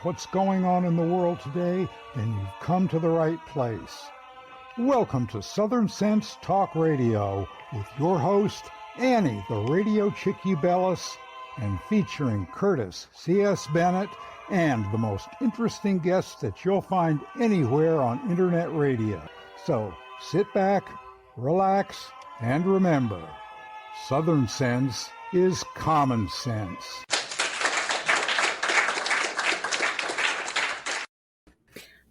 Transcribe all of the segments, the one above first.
what's going on in the world today, then you've come to the right place. Welcome to Southern Sense Talk Radio with your host, Annie, the Radio Chickie Bellis, and featuring Curtis C.S. Bennett and the most interesting guests that you'll find anywhere on Internet radio. So sit back, relax, and remember, Southern Sense is common sense.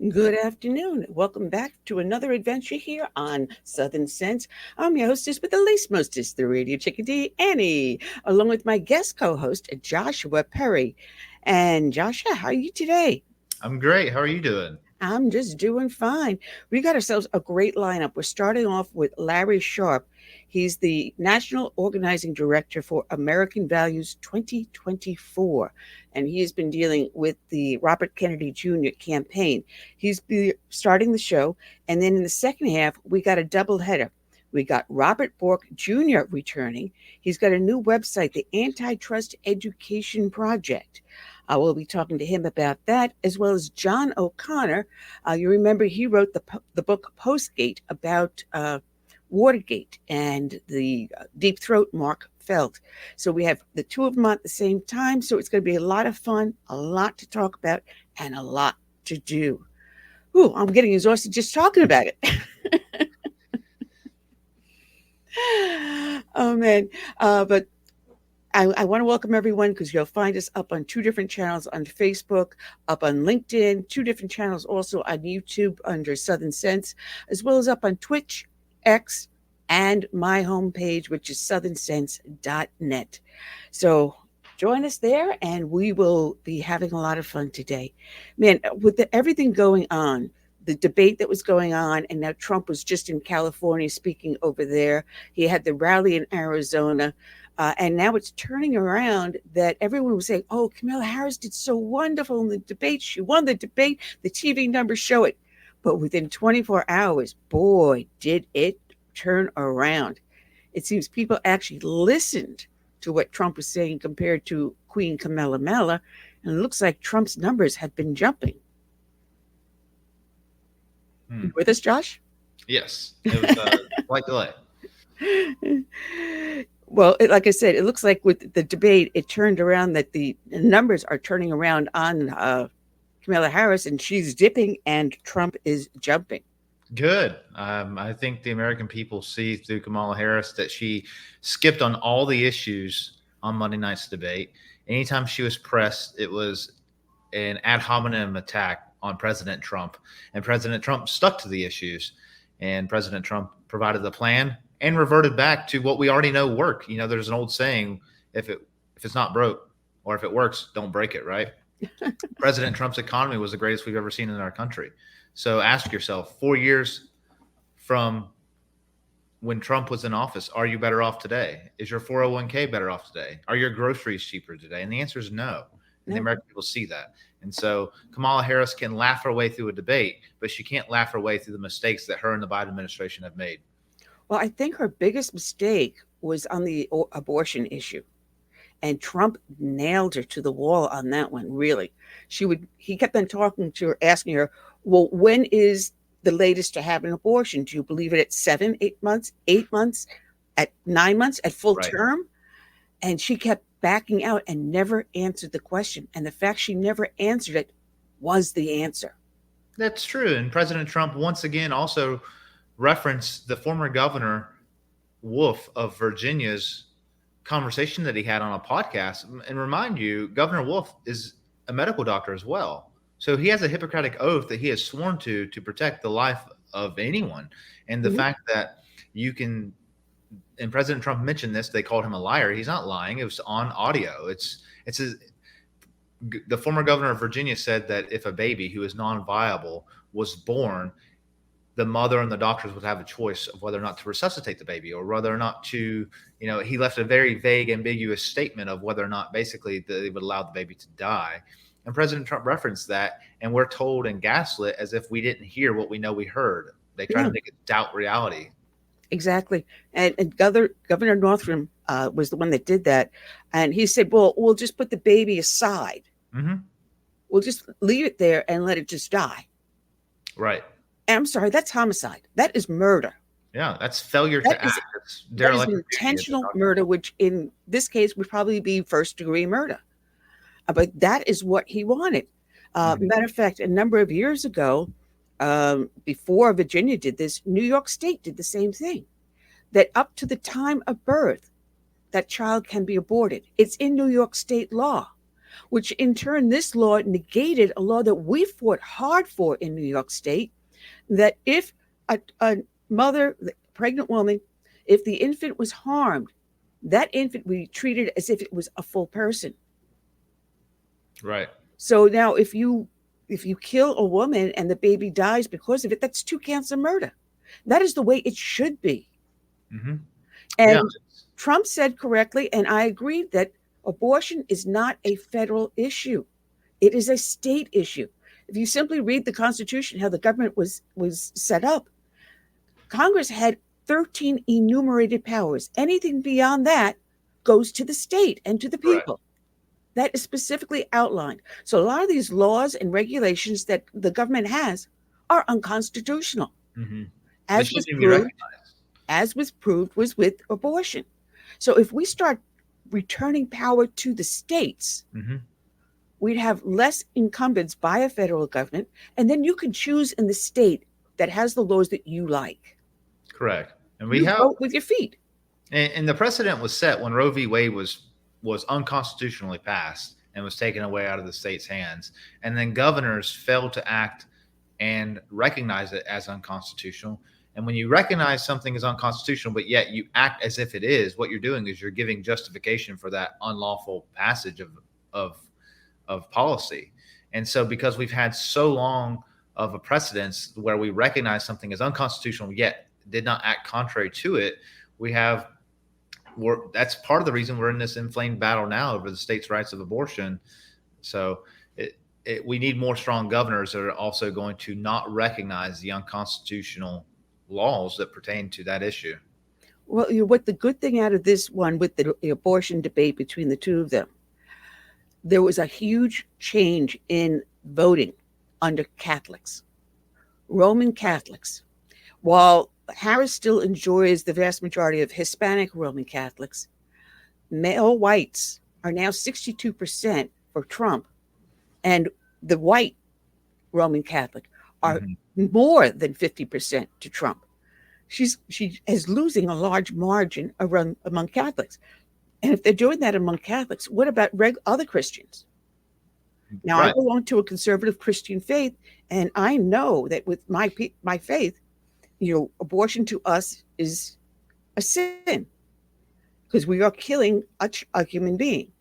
Good afternoon. Welcome back to another adventure here on Southern Sense. I'm your hostess with the least mostest, the Radio Chickadee, Annie, along with my guest co-host, Joshua Perry. And Joshua, how are you today? I'm great. How are you doing? I'm just doing fine. We got ourselves a great lineup. We're starting off with Larry Sharpe. He's the National Organizing Director for American Values 2024, and he has been dealing with the Robert Kennedy Jr. campaign. He's starting the show, and then in the second half, we got a doubleheader. We got Robert Bork Jr. returning. He's got a new website, the Antitrust Education Project. I will be talking to him about that, as well as John O'Connor. You remember he wrote the book Postgate about Watergate and the Deep Throat Mark Felt. So we have the two of them at the same time. So it's going to be a lot of fun, a lot to talk about, and a lot to do. Ooh, I'm getting exhausted just talking about it. Oh, man. But I want to welcome everyone because you'll find us up on two different channels on Facebook, up on LinkedIn, two different channels also on YouTube under Southern Sense, as well as up on Twitch, X, and my homepage, which is southernsense.net. So join us there, and we will be having a lot of fun today. Man, with everything going on, the debate that was going on, and now Trump was just in California speaking over there. He had the rally in Arizona. And now it's turning around that everyone was saying, oh, Kamala Harris did so wonderful in the debate. She won the debate. The TV numbers show it. But within 24 hours, boy, did it turn around. It seems people actually listened to what Trump was saying compared to Queen Kamala Mela. And it looks like Trump's numbers have been jumping. You with us, Josh? Yes. It was quite delay. Well, like I said, it looks like with the debate, it turned around that the numbers are turning around on Kamala Harris, and she's dipping and Trump is jumping. Good. I think the American people see through Kamala Harris that she skipped on all the issues on Monday night's debate. Anytime she was pressed, it was an ad hominem attack on President Trump. And President Trump stuck to the issues. And President Trump provided the plan and reverted back to what we already know work. You know, there's an old saying, if it's not broke, or if it works, don't break it, right? President Trump's economy was the greatest we've ever seen in our country. So ask yourself, 4 years from when Trump was in office, are you better off today? Is your 401k better off today? Are your groceries cheaper today? And the answer is no. And the American people see that. And so Kamala Harris can laugh her way through a debate, but she can't laugh her way through the mistakes that her and the Biden administration have made. Well, I think her biggest mistake was on the abortion issue. And Trump nailed her to the wall on that one, really. He kept on talking to her, asking her, well, when is the latest to have an abortion? Do you believe it at 7, 8 months, 8 months, at 9 months, at full term? And she kept backing out and never answered the question. And the fact she never answered it was the answer. That's true. And President Trump, once again, also referenced the former governor Wolf of Virginia's conversation that he had on a podcast. And remind you, Governor Wolf is a medical doctor as well. So he has a Hippocratic oath that he has sworn to protect the life of anyone. And the fact that you can, and President Trump mentioned this, they called him a liar. He's not lying. It was on audio. The former governor of Virginia said that if a baby who is non-viable was born, the mother and the doctors would have a choice of whether or not to resuscitate the baby or whether or not to, he left a very vague, ambiguous statement of whether or not basically they would allow the baby to die. And President Trump referenced that, and we're told and gaslit as if we didn't hear what we know we heard. They try to make it doubt reality. Exactly. And Governor Northam was the one that did that. And he said, well, we'll just put the baby aside. Mm-hmm. we'll just leave it there and let it just die. Right. And I'm sorry, that's homicide. That is murder. Yeah, that's failure That to is act. It's that is derelict an of duty. intentional murder, which in this case would probably be first-degree murder. But that is what he wanted. Matter of fact, a number of years ago, before Virginia did this, New York State did the same thing. That up to the time of birth, that child can be aborted. It's in New York State law, which in turn, this law negated a law that we fought hard for in New York State, that if a mother, pregnant woman, if the infant was harmed, that infant we treated as if it was a full person. Right. So now if you kill a woman and the baby dies because of it, that's two counts of murder. That is the way it should be. Mm-hmm. And Yeah. Trump said correctly, and I agree, that abortion is not a federal issue. It is a state issue. If you simply read the Constitution, how the government was set up, Congress had 13 enumerated powers. Anything beyond that goes to the state and to the Correct. people. That is specifically outlined. So a lot of these laws and regulations that the government has are unconstitutional, Mm-hmm. They as was shouldn't even be proved, recognized. as was proved was with abortion. So if we start returning power to the states, Mm-hmm. we'd have less incumbents by a federal government, and then you can choose in the state that has the laws that you like. Correct. And we You have, vote with your feet. and the precedent was set when Roe v. Wade was unconstitutionally passed and was taken away out of the state's hands. And then governors failed to act and recognize it as unconstitutional. And when you recognize something is unconstitutional, but yet you act as if it is, what you're doing is you're giving justification for that unlawful passage of policy. And so because we've had so long of a precedence where we recognize something as unconstitutional, yet did not act contrary to it, that's part of the reason we're in this inflamed battle now over the states' rights of abortion. So we need more strong governors that are also going to not recognize the unconstitutional laws that pertain to that issue. Well, what the good thing out of this one with the abortion debate between the two of them, there was a huge change in voting under Catholics, Roman Catholics. While Harris still enjoys the vast majority of Hispanic Roman Catholics, male whites are now 62% for Trump, and the white Roman Catholic are more than 50% to Trump. She is losing a large margin among Catholics. And if they're doing that among Catholics, what about other Christians? Now, Right. I belong to a conservative Christian faith, and I know that with my faith, abortion to us is a sin because we are killing a human being.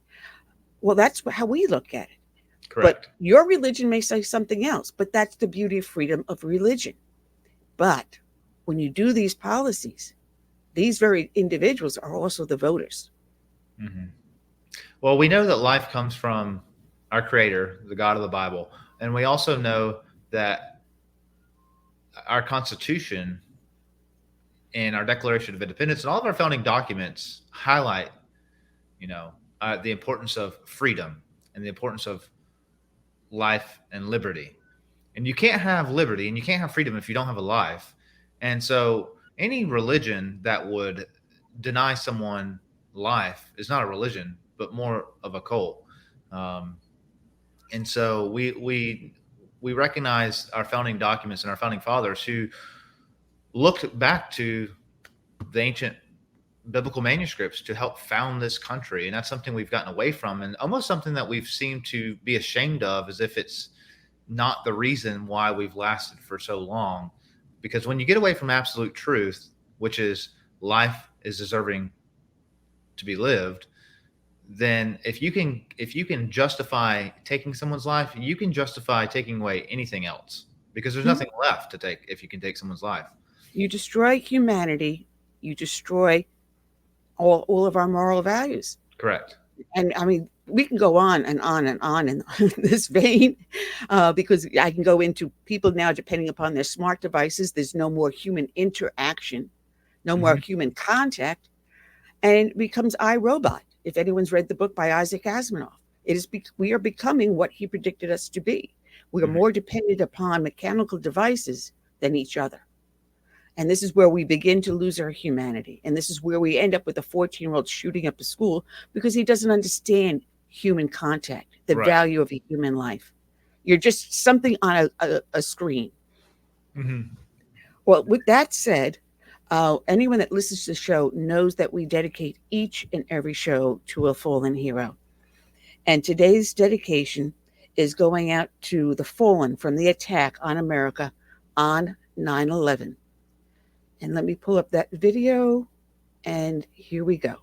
Well, that's how we look at it. Correct. But your religion may say something else, but that's the beauty of freedom of religion. But when you do these policies, these very individuals are also the voters. Mm-hmm. Well, we know that life comes from our Creator, the God of the Bible. And we also know that our Constitution and our Declaration of Independence and all of our founding documents highlight, the importance of freedom and the importance of life and liberty. And you can't have liberty and you can't have freedom if you don't have a life. And so any religion that would deny someone life is not a religion, but more of a cult. And so we recognize our founding documents and our founding fathers who looked back to the ancient biblical manuscripts to help found this country. And that's something we've gotten away from, and almost something that we've seemed to be ashamed of, as if it's not the reason why we've lasted for so long. Because when you get away from absolute truth, which is life is deserving to be lived, then if you can justify taking someone's life, you can justify taking away anything else, because there's nothing left to take if you can take someone's life. You destroy humanity, you destroy all of our moral values. Correct. And I mean, we can go on and on and on in this vein, because I can go into people now, depending upon their smart devices, there's no more human interaction, no more human contact, and it becomes iRobot. If anyone's read the book by Isaac Asimov, We are becoming what he predicted us to be. We are more dependent upon mechanical devices than each other. And this is where we begin to lose our humanity. And this is where we end up with a 14-year-old shooting up a school because he doesn't understand human contact, the value of a human life. You're just something on a screen. Mm-hmm. Well, with that said, anyone that listens to the show knows that we dedicate each and every show to a fallen hero. And today's dedication is going out to the fallen from the attack on America on 9/11. And let me pull up that video, and here we go.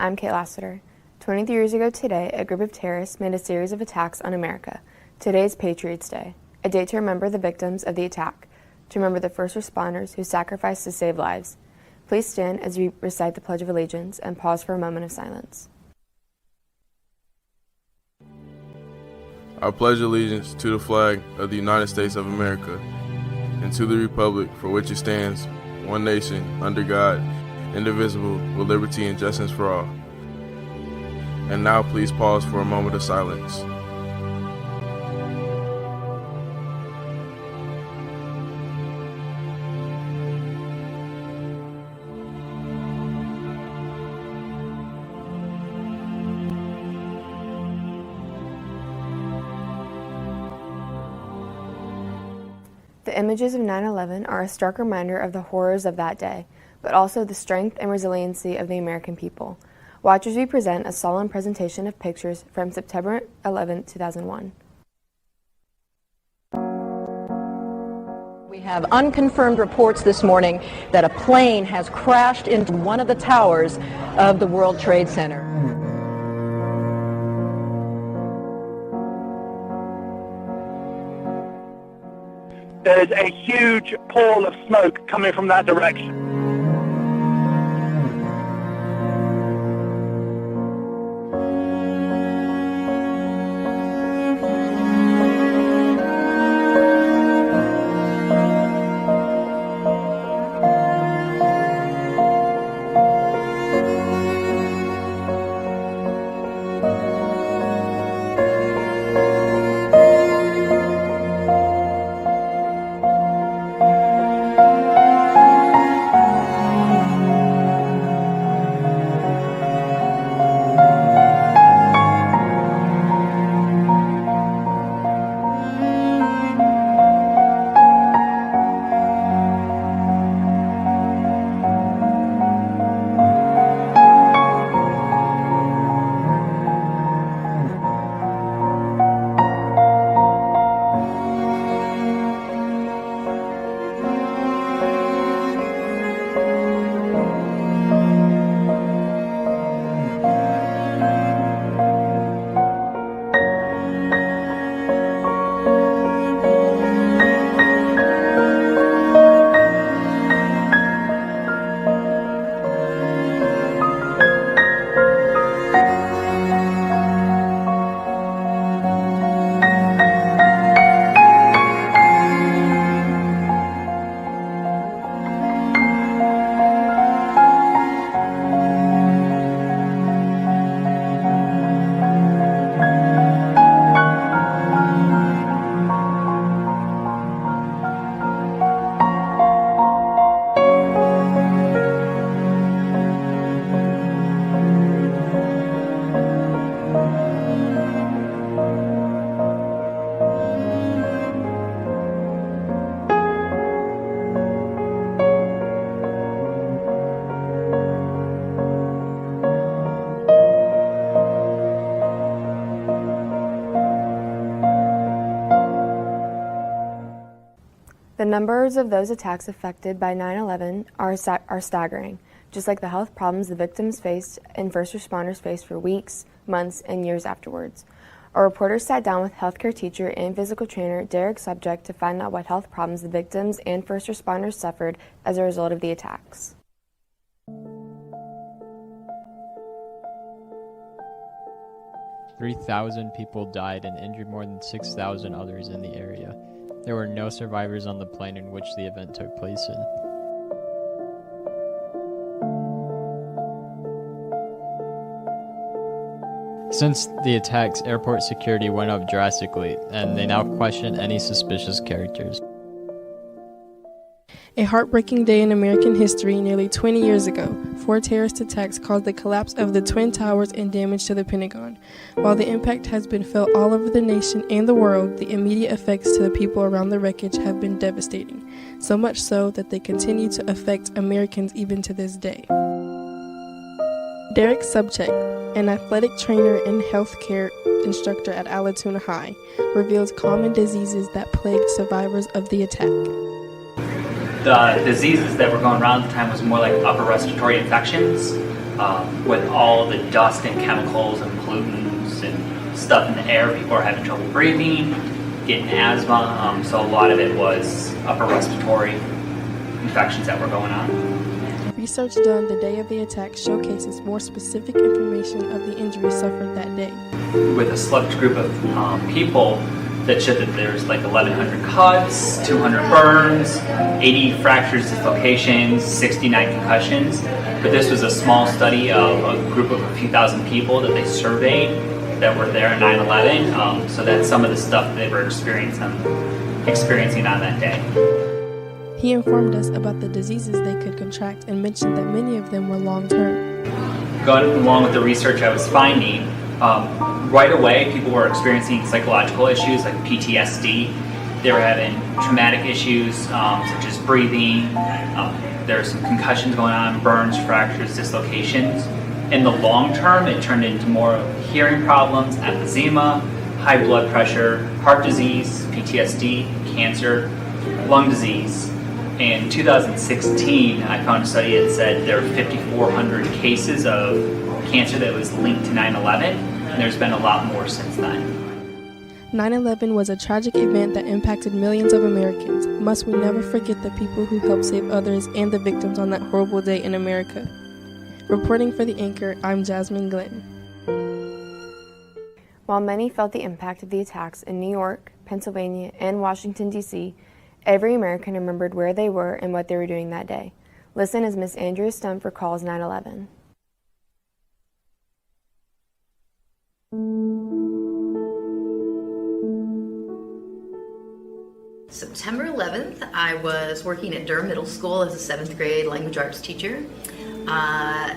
I'm Kate Lassiter. 23 years ago today, a group of terrorists made a series of attacks on America. Today is Patriots Day, a day to remember the victims of the attack, to remember the first responders who sacrificed to save lives. Please stand as we recite the Pledge of Allegiance and pause for a moment of silence. I pledge allegiance to the flag of the United States of America and to the republic for which it stands, one nation, under God, indivisible, with liberty and justice for all. And now please pause for a moment of silence. The images of 9/11 are a stark reminder of the horrors of that day, but also the strength and resiliency of the American people. Watch as we present a solemn presentation of pictures from September 11, 2001. We have unconfirmed reports this morning that a plane has crashed into one of the towers of the World Trade Center. There's a huge pall of smoke coming from that direction. The numbers of those attacks affected by 9/11 are staggering, just like the health problems the victims faced and first responders faced for weeks, months, and years afterwards. Our reporter sat down with healthcare teacher and physical trainer Derek Subject to find out what health problems the victims and first responders suffered as a result of the attacks. "3,000 people died and injured more than 6,000 others in the area. There were no survivors on the plane in which the event took place in. Since the attacks, airport security went up drastically, and they now question any suspicious characters. A heartbreaking day in American history nearly 20 years ago, 4 terrorist attacks caused the collapse of the Twin Towers and damage to the Pentagon. While the impact has been felt all over the nation and the world, the immediate effects to the people around the wreckage have been devastating, so much so that they continue to affect Americans even to this day. Derek Subcheck, an athletic trainer and healthcare instructor at Alatoona High, reveals common diseases that plagued survivors of the attack. The diseases that were going around at the time was more like upper respiratory infections, with all the dust and chemicals and pollutants and stuff in the air. People are having trouble breathing, getting asthma, so a lot of it was upper respiratory infections that were going on. Research done the day of the attack showcases more specific information of the injuries suffered that day. With a select group of people that showed that there's like 1,100 cuts, 200 burns, 80 fractures, dislocations, 69 concussions. But this was a small study of a group of a few thousand people that they surveyed that were there at 9/11. So that's some of the stuff they were experiencing on that day. He informed us about the diseases they could contract and mentioned that many of them were long-term. Going along with the research I was finding, right away people were experiencing psychological issues like PTSD. They were having traumatic issues such as breathing. There were some concussions going on, burns, fractures, dislocations. In the long term, it turned into more hearing problems, emphysema, high blood pressure, heart disease, PTSD, cancer, lung disease. In 2016, I found a study that said there were 5,400 cases of cancer that was linked to 9/11, and there's been a lot more since then. 9/11 was a tragic event that impacted millions of Americans. Must we never forget the people who helped save others and the victims on that horrible day in America. Reporting for The Anchor, I'm Jasmine Glenn. While many felt the impact of the attacks in New York, Pennsylvania, and Washington, D.C., every American remembered where they were and what they were doing that day. Listen as Miss Andrea Stump recalls 9/11. September 11th, I was working at Durham Middle School as a 7th grade language arts teacher.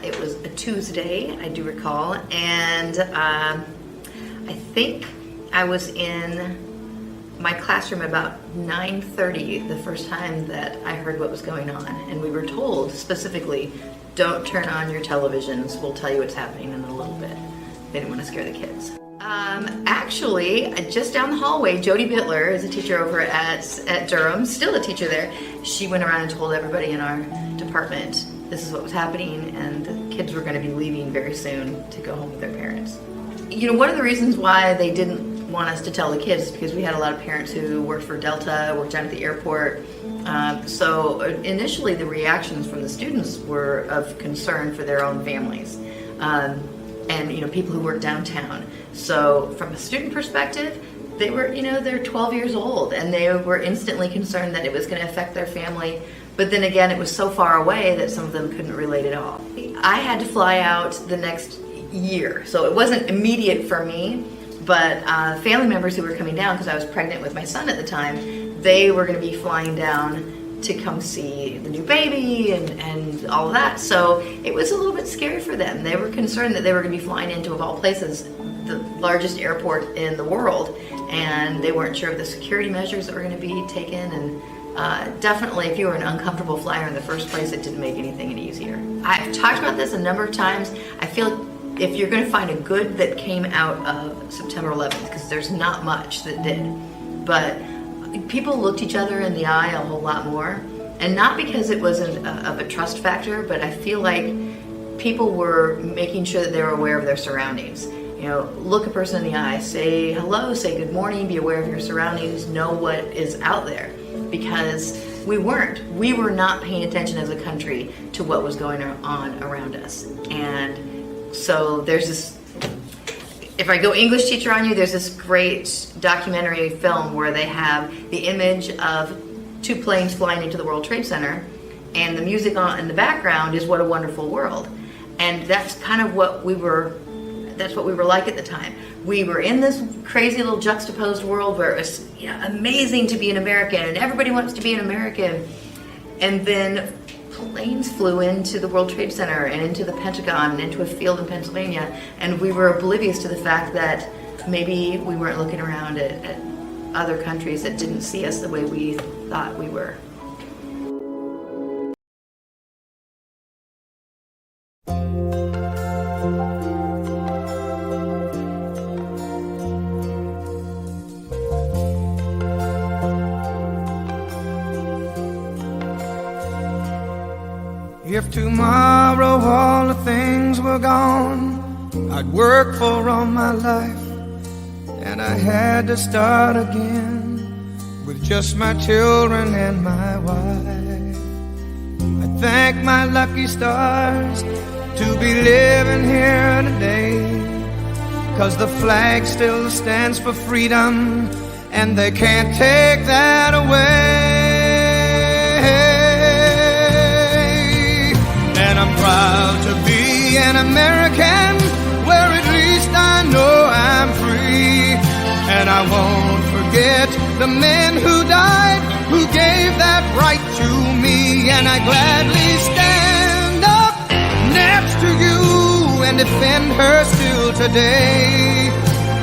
It was a Tuesday, I do recall, and I think I was in my classroom about 9:30 the first time that I heard what was going on, and we were told specifically, don't turn on your televisions, we'll tell you what's happening in a little bit. They didn't want to scare the kids. Actually, just down the hallway, Jody Bittler is a teacher over at Durham, still a teacher there. She went around and told everybody in our department this is what was happening, and the kids were going to be leaving very soon to go home with their parents. You know, one of the reasons why they didn't want us to tell the kids is because we had a lot of parents who worked for Delta, worked down at the airport. So initially the reactions from the students were of concern for their own families. And you know, people who work downtown. So from a student perspective, they were, you know, they're 12 years old and they were instantly concerned that it was going to affect their family. But then again, it was so far away that some of them couldn't relate at all. I had to fly out the next year, so it wasn't immediate for me, but family members who were coming down, because I was pregnant with my son at the time, they were going to be flying down to come see the new baby and all of that. So it was a little bit scary for them. They were concerned that they were going to be flying into, of all places, the largest airport in the world, and they weren't sure of the security measures that were going to be taken. And definitely, if you were an uncomfortable flyer in the first place, it didn't make anything any easier. I've talked about this a number of times. I feel if you're going to find a good that came out of September 11th, because there's not much that did, but people looked each other in the eye a whole lot more, and not because it wasn't of a trust factor, but I feel like people were making sure that they were aware of their surroundings. You know, look a person in the eye, say hello, say good morning, be aware of your surroundings, know what is out there, because we were not paying attention as a country to what was going on around us. And so there's this, if I go English teacher on you, there's this great documentary film where they have the image of 2 planes flying into the World Trade Center, and the music in the background is What a Wonderful World. And that's kind of what that's what we were like at the time. We were in this crazy little juxtaposed world where it was amazing to be an American and everybody wants to be an American. And then planes flew into the World Trade Center and into the Pentagon and into a field in Pennsylvania, and we were oblivious to the fact that maybe we weren't looking around at other countries that didn't see us the way we thought we were. If tomorrow all the things were gone I'd worked for all my life, and I had to start again with just my children and my wife. I thank my lucky stars to be living here today, 'cause the flag still stands for freedom, and they can't take that away. And I'm proud to be an American, where at least I know I'm free. And I won't forget the men who died, who gave that right to me. And I gladly stand up next to you and defend her still today,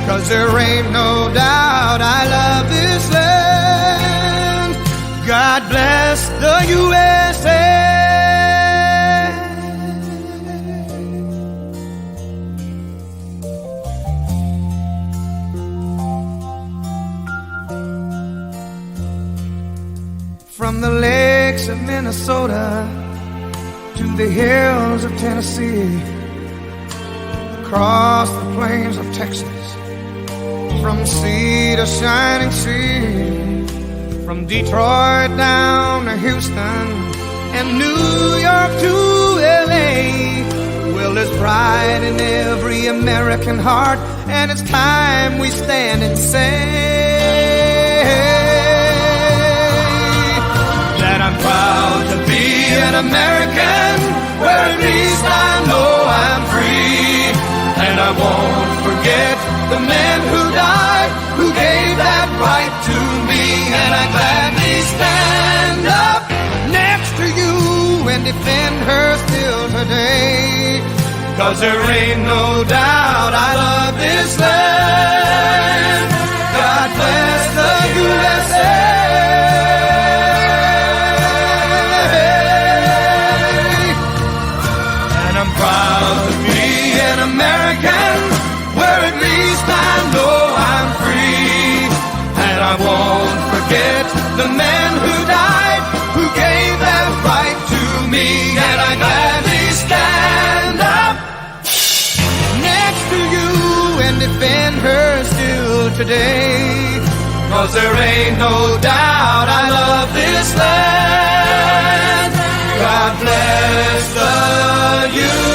'cause there ain't no doubt I love this land. God bless the USA. From the lakes of Minnesota to the hills of Tennessee, across the plains of Texas, from sea to shining sea, from Detroit down to Houston and New York to LA. Well, there's pride in every American heart, and it's time we stand and say that I'm proud to be an American, where at least I know I'm free. And I won't forget the men who died, who gave that right to me. And I gladly stand up next to you and defend her still today, 'cause there ain't no doubt I love this land. God bless the USA. Proud to be an American, where at least I know I'm free. And I won't forget the men who died, who gave that right to me. And I gladly stand up next to you and defend her still today, 'cause there ain't no doubt I love this land. God bless the USA.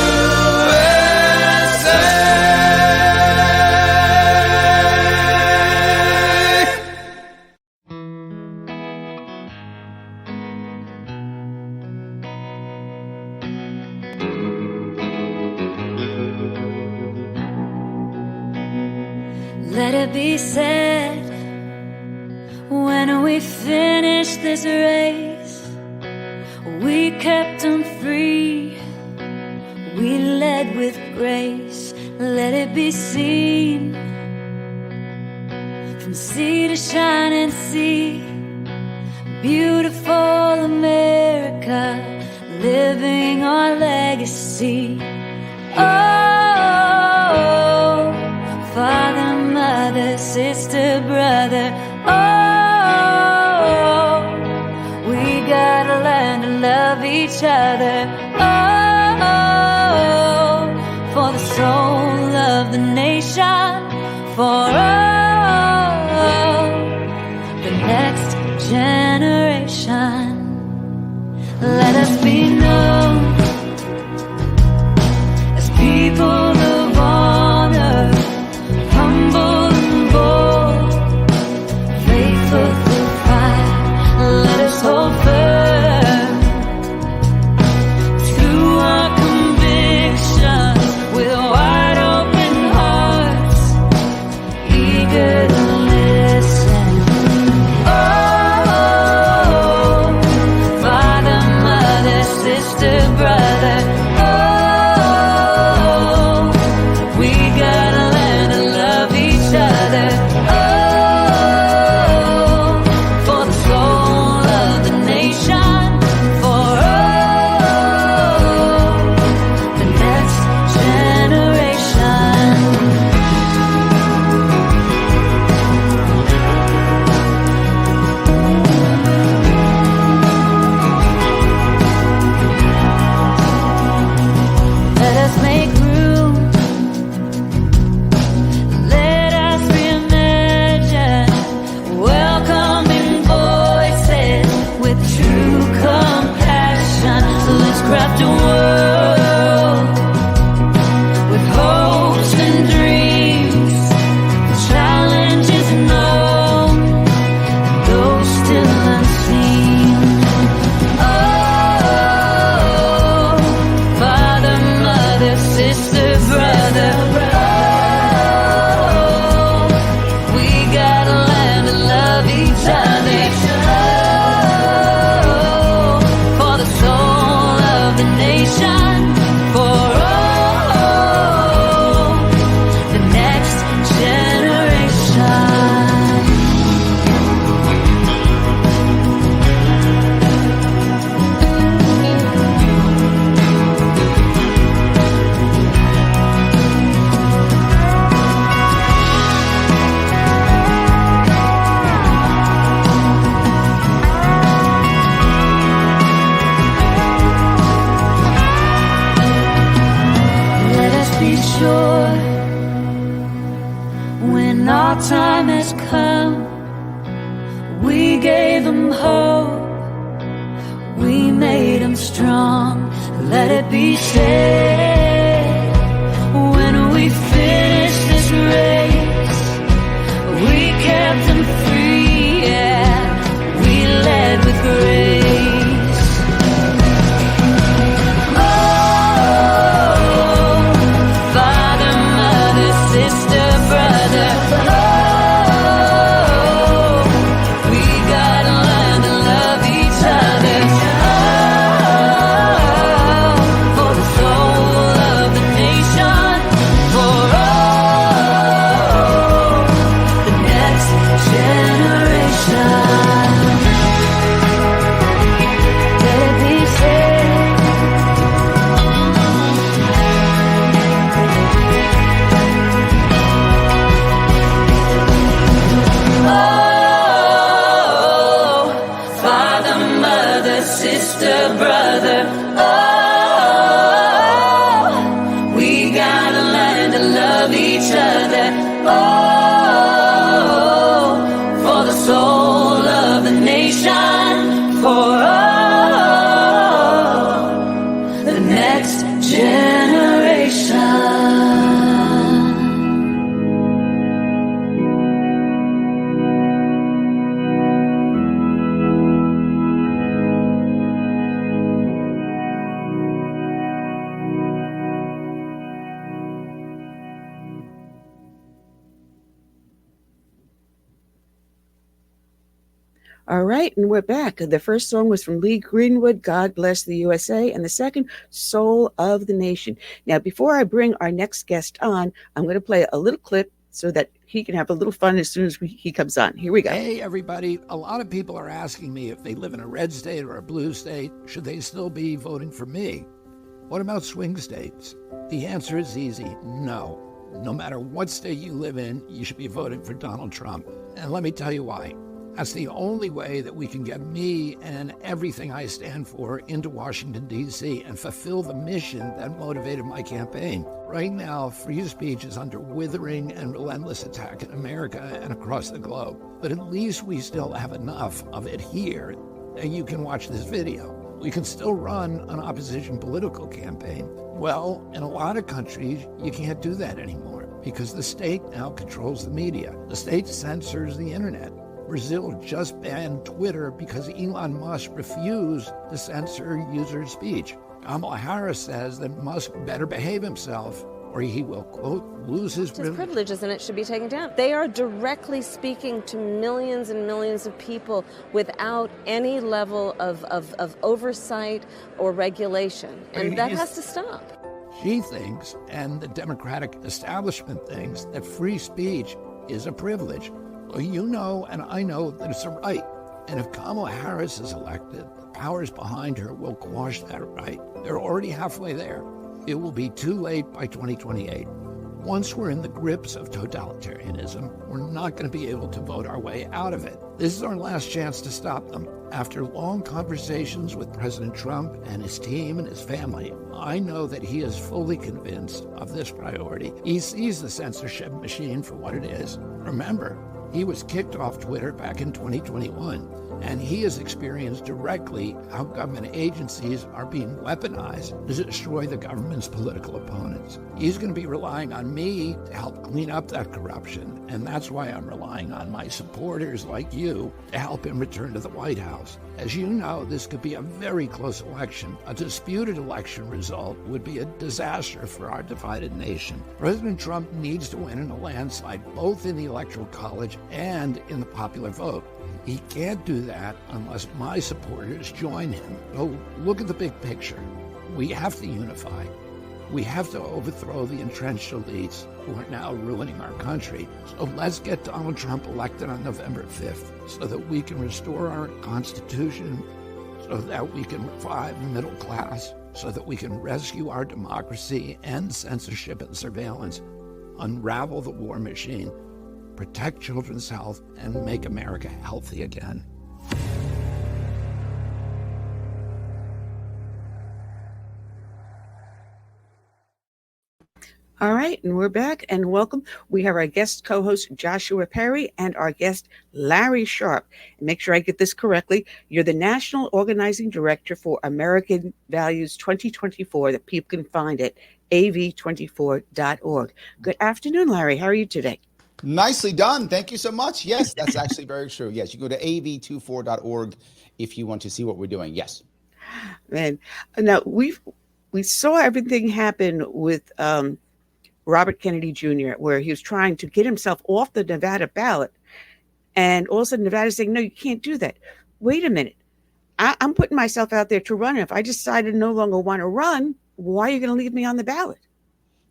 Let it be said, when we finish this race, we kept them free, we led with grace. Let it be seen, from sea to shining sea, beautiful America, living our legacy. Oh, father, mother, sister, brother, oh, we gotta learn to love each other. Oh, for the soul of the nation, for the next generation. Let us be known as people of honor, humble and bold, faithful through fire. Let us hold firm shore. When our time has come, we gave them hope. We made them strong. Let it be said, when we finish this race, we kept them free, yeah. We led with grace. Oh, father, mother, sister, brother. Oh, we gotta learn to love each other. Oh, for the soul of the nation. For all the next generation. Let it be said. Oh, father, mother, sister, brother. Oh, we gotta learn to love each other. Oh, for the soul of the nation. For all the next generation. All right, and we're back. The first song was from Lee Greenwood, God Bless the USA, and the second, Soul of the Nation. Now, before I bring our next guest on, I'm going to play a little clip so that he can have a little fun as soon as he comes on. Here we go. Hey, everybody. A lot of people are asking me if they live in a red state or a blue state, should they still be voting for me? What about swing states? The answer is easy, no. No matter what state you live in, you should be voting for Donald Trump. And let me tell you why. That's the only way that we can get me and everything I stand for into Washington, D.C. and fulfill the mission that motivated my campaign. Right now, free speech is under withering and relentless attack in America and across the globe. But at least we still have enough of it here that you can watch this video. We can still run an opposition political campaign. Well, in a lot of countries, you can't do that anymore because the state now controls the media. The state censors the internet. Brazil just banned Twitter because Elon Musk refused to censor user speech. Kamala Harris says that Musk better behave himself or he will, quote, lose his privileges and it should be taken down. They are directly speaking to millions and millions of people without any level of oversight or regulation. And that has to stop. She thinks, and the Democratic establishment thinks, that free speech is a privilege. Well, you know and I know that it's a right. And if Kamala Harris is elected, the powers behind her will quash that right. They're already halfway there. It will be too late by 2028. Once we're in the grips of totalitarianism, we're not going to be able to vote our way out of it. This is our last chance to stop them. After long conversations with President Trump and his team and his family, I know that he is fully convinced of this priority. He sees the censorship machine for what it is. Remember, he was kicked off Twitter back in 2021, and he has experienced directly how government agencies are being weaponized to destroy the government's political opponents. He's going to be relying on me to help clean up that corruption, and that's why I'm relying on my supporters like you to help him return to the White House. As you know, this could be a very close election. A disputed election result would be a disaster for our divided nation. President Trump needs to win in a landslide, both in the Electoral College and in the popular vote. He can't do that unless my supporters join him. So look at the big picture. We have to unify. We have to overthrow the entrenched elites who are now ruining our country. So let's get Donald Trump elected on November 5th so that we can restore our Constitution, so that we can revive the middle class, so that we can rescue our democracy, end censorship and surveillance, unravel the war machine, protect children's health, and make America healthy again. All right, and we're back, and welcome. We have our guest co-host Joshua Perry and our guest Larry Sharp. And make sure I get this correctly. You're the National Organizing Director for American Values 2024 that people can find at av24.org. Good afternoon, Larry. How are you today? Nicely done. Thank you so much. Yes, that's actually very true. Yes, you go to av24.org if you want to see what we're doing. Yes. Man, now we saw everything happen with Robert Kennedy Jr., where he was trying to get himself off the Nevada ballot. And all of a sudden Nevada's saying, no, you can't do that. Wait a minute. I'm putting myself out there to run. If I decided no longer want to run, why are you going to leave me on the ballot?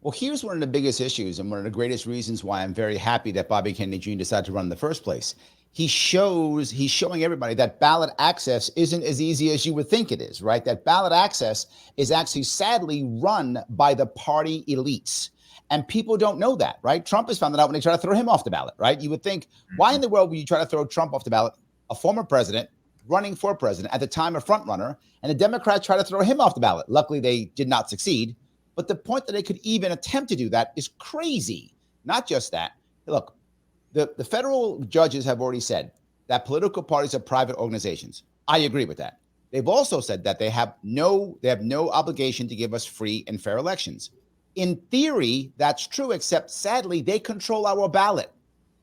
Well, here's one of the biggest issues and one of the greatest reasons why I'm very happy that Bobby Kennedy Jr. decided to run in the first place. He's showing everybody that ballot access isn't as easy as you would think it is, right? That ballot access is actually sadly run by the party elites. And people don't know that, right? Trump has found that out when they try to throw him off the ballot, right? You would think, why in the world would you try to throw Trump off the ballot, a former president running for president, at the time a front runner, and the Democrats try to throw him off the ballot? Luckily, they did not succeed. But the point that they could even attempt to do that is crazy. Not just that. Look, the federal judges have already said that political parties are private organizations. I agree with that. They've also said that they have no obligation to give us free and fair elections. In theory, that's true, except sadly, they control our ballot.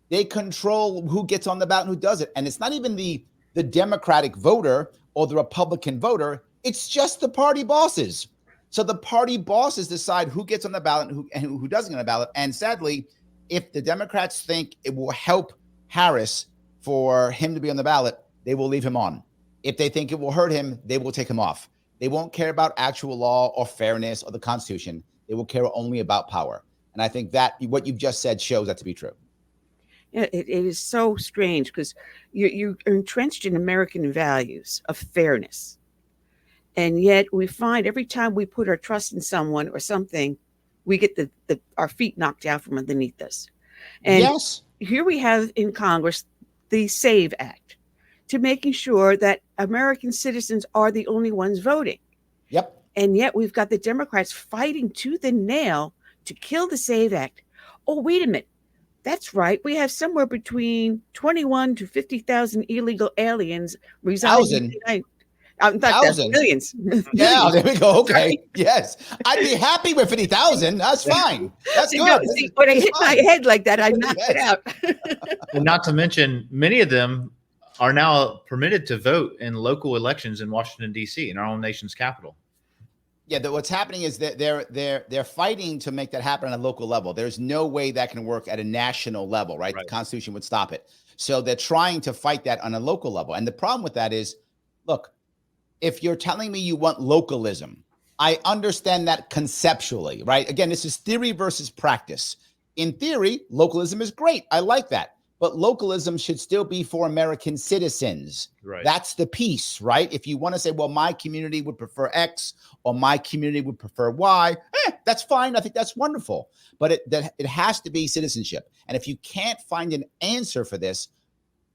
They control who gets on the ballot and who does it. And it's not even the Democratic voter or the Republican voter. It's just the party bosses. So the party bosses decide who gets on the ballot and who doesn't get on the ballot. And sadly, if the Democrats think it will help Harris for him to be on the ballot, they will leave him on. If they think it will hurt him, they will take him off. They won't care about actual law or fairness or the Constitution. They will care only about power. And I think that what you've just said shows that to be true. Yeah, it is so strange because you're entrenched in American values of fairness. And yet we find every time we put our trust in someone or something, we get our feet knocked out from underneath us. And yes, here we have in Congress the SAVE Act to making sure that American citizens are the only ones voting. Yep. And yet we've got the Democrats fighting tooth and nail to kill the SAVE Act. Oh, wait a minute. That's right. We have somewhere between 21 to 50,000 illegal aliens residing in the United States. Millions. Yeah, there we go. Okay. Yes. I'd be happy with 50,000. That's fine. That's good. See, when I hit my head like that, I knocked it out. And not to mention, many of them are now permitted to vote in local elections in Washington, D.C., in our own nation's capital. Yeah, what's happening is that they're fighting to make that happen on a local level. There's no way that can work at a national level, right? The Constitution would stop it. So they're trying to fight that on a local level. And the problem with that is, look, if you're telling me you want localism, I understand that conceptually, right? Again, this is theory versus practice. In theory, localism is great. I like that. But localism should still be for American citizens. Right. That's the piece, right? If you want to say, well, my community would prefer X or my community would prefer Y, that's fine. I think that's wonderful. But it has to be citizenship. And if you can't find an answer for this,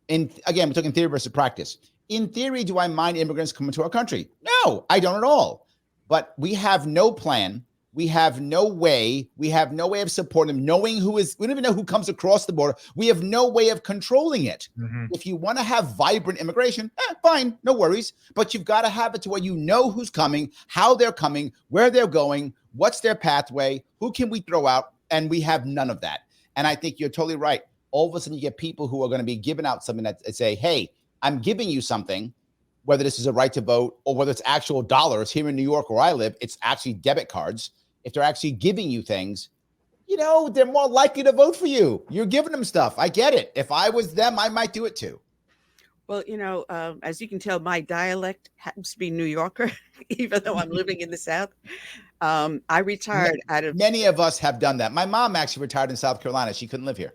again, we're talking theory versus practice. In theory, do I mind immigrants coming to our country? No, I don't at all. But we have no plan. We have no way. We have no way of supporting them, knowing we don't even know who comes across the border. We have no way of controlling it. Mm-hmm. If you want to have vibrant immigration, fine, no worries. But you've got to have it to where you know who's coming, how they're coming, where they're going, what's their pathway, who can we throw out? And we have none of that. And I think you're totally right. All of a sudden you get people who are going to be giving out something that say, hey, I'm giving you something, whether this is a right to vote or whether it's actual dollars. Here in New York where I live, it's actually debit cards. If they're actually giving you things, they're more likely to vote for you. You're giving them stuff. I get it. If I was them, I might do it too. Well, as you can tell, my dialect happens to be New Yorker, even though I'm living in the South. I retired out of... Many of us have done that. My mom actually retired in South Carolina. She couldn't live here.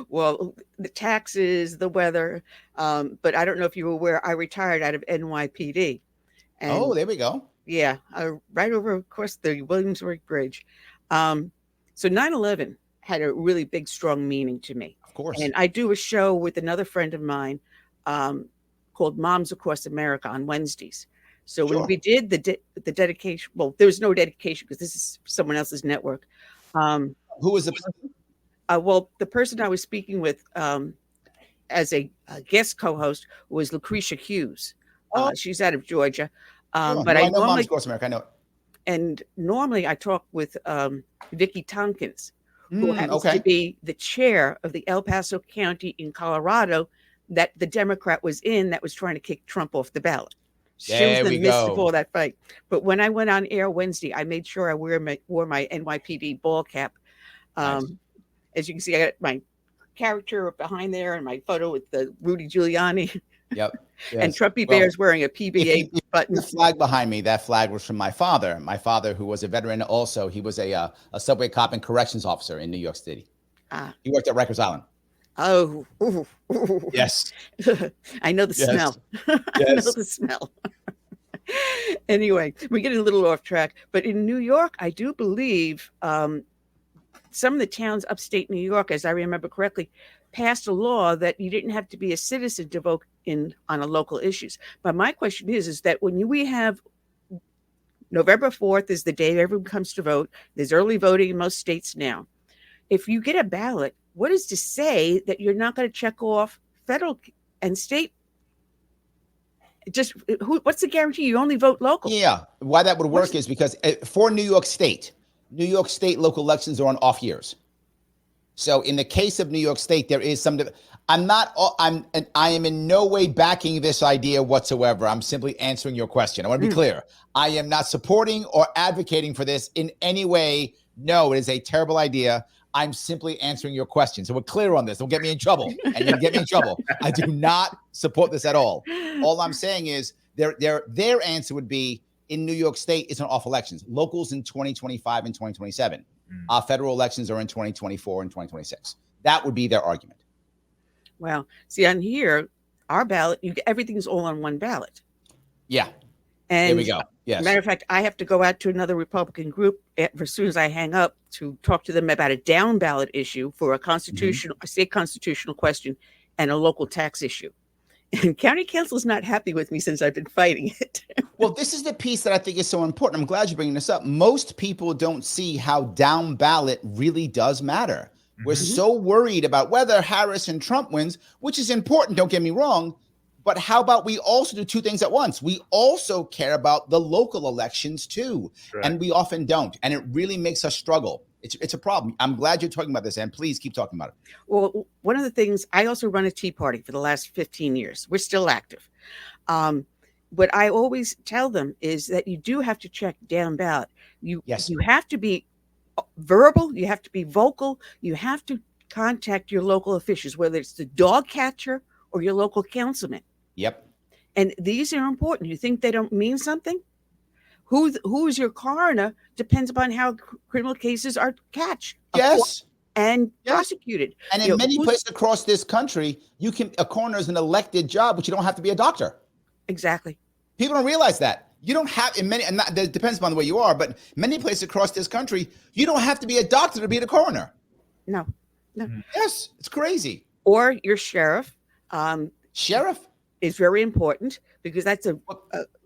Well, the taxes, the weather. But I don't know if you were aware, I retired out of NYPD. And there we go. Yeah, right over, of course, the Williamsburg Bridge. So 9/11 had a really big, strong meaning to me. Of course. And I do a show with another friend of mine called Moms Across America on Wednesdays. So when we did the dedication, well, there was no dedication because this is someone else's network. Who was the person? Well, the person I was speaking with as a guest co-host was Lucretia Hughes. She's out of Georgia. Sure. But No, I I know normally, Moms Across America. I know it. and normally I talk with Vicki Tompkins, who happens okay. to be the chair of the El Paso County in Colorado that the Democrat was in that was trying to kick Trump off the ballot. She was There in we the midst of go. all that fight. But when I went on air Wednesday, I made sure I wore my NYPD ball cap. Nice. As you can see, I got my character behind there and my photo with the Rudy Giuliani. Yep. And Yes. Trumpy Well, Bear's wearing a PBA button. The flag behind me, that flag was from my father. My father, who was a veteran also, he was a subway cop and corrections officer in New York City. He worked at Rikers Island. Oh, ooh. Yes. I know the Yes. smell. I know Yes. the smell. Anyway, we're getting a little off track. But in New York, I do believe some of the towns upstate New York, as I remember correctly, passed a law that you didn't have to be a citizen to vote in on a local issues. But my question is that when we have November 4th is the day everyone comes to vote. There's early voting in most states now. If you get a ballot, what is to say that you're not going to check off federal and state? What's the guarantee you only vote local? Yeah. Why that would work is because for New York State local elections are on off years. So in the case of New York State, there is some. I am in no way backing this idea whatsoever. I'm simply answering your question. I want to be clear. I am not supporting or advocating for this in any way. No, it is a terrible idea. I'm simply answering your question. So we're clear on this. Don't get me in trouble. And you're gonna get me in trouble. I do not support this at all. All I'm saying is their answer would be in New York State, it's on off elections. Locals in 2025 and 2027. Federal elections are in 2024 and 2026. That would be their argument. Well, see, on here, our ballot, everything's all on one ballot. Yeah. And there we go. Yes. Matter of fact, I have to go out to another Republican group as soon as I hang up to talk to them about a down ballot issue for a a state constitutional question and a local tax issue. And county council is not happy with me since I've been fighting it. Well, this is the piece that I think is so important. I'm glad you're bringing this up. Most people don't see how down ballot really does matter. We're so worried about whether Harris and Trump wins, which is important, don't get me wrong. But how about we also do two things at once? We also care about the local elections too. Right. And we often don't. And it really makes us struggle. It's a problem. I'm glad you're talking about this, and please keep talking about it. Well, one of the things, I also run a Tea Party for the last 15 years. We're still active. What I always tell them is that you do have to check down ballot. You have to be verbal. You have to be vocal. You have to contact your local officials, whether it's the dog catcher or your local councilman. Yep. And these are important. You think they don't mean something? Who is your coroner depends upon how criminal cases are catched. Yes. And prosecuted. And in many places across this country, a coroner is an elected job, but you don't have to be a doctor. Exactly. People don't realize that. You don't have it depends upon the way you are, but many places across this country, you don't have to be a doctor to be the coroner. No. Yes, it's crazy. Or your sheriff. Sheriff is very important because that's a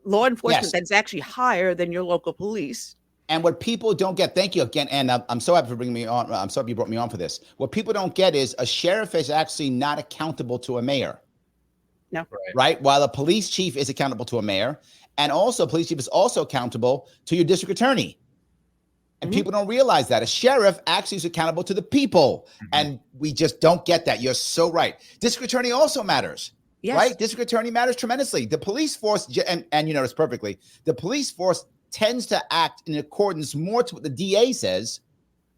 law enforcement that's actually higher than your local police. And what people don't get, thank you again, and I'm so happy for bringing me on. I'm so happy you brought me on for this. What people don't get is a sheriff is actually not accountable to a mayor. No. Right? While a police chief is accountable to a mayor, and also a police chief is also accountable to your district attorney. And people don't realize that. A sheriff actually is accountable to the people. And we just don't get that. You're so right. District attorney also matters. Yes. Right? District attorney matters tremendously. The police force, and you know this perfectly, the police force tends to act in accordance more to what the DA says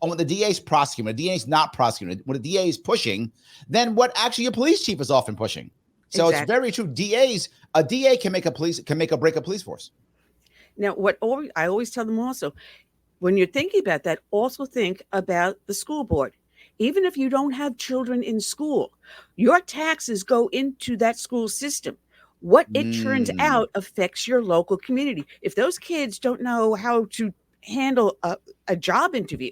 on what the DA is prosecuting, what the DA is not prosecuting, what the DA is pushing, than what actually your police chief is often pushing. So It's very true. A DA can make or break a police force. Now, I always tell them also, when you're thinking about that, also think about the school board. Even if you don't have children in school, your taxes go into that school system. What it turns out affects your local community. If those kids don't know how to handle a job interview,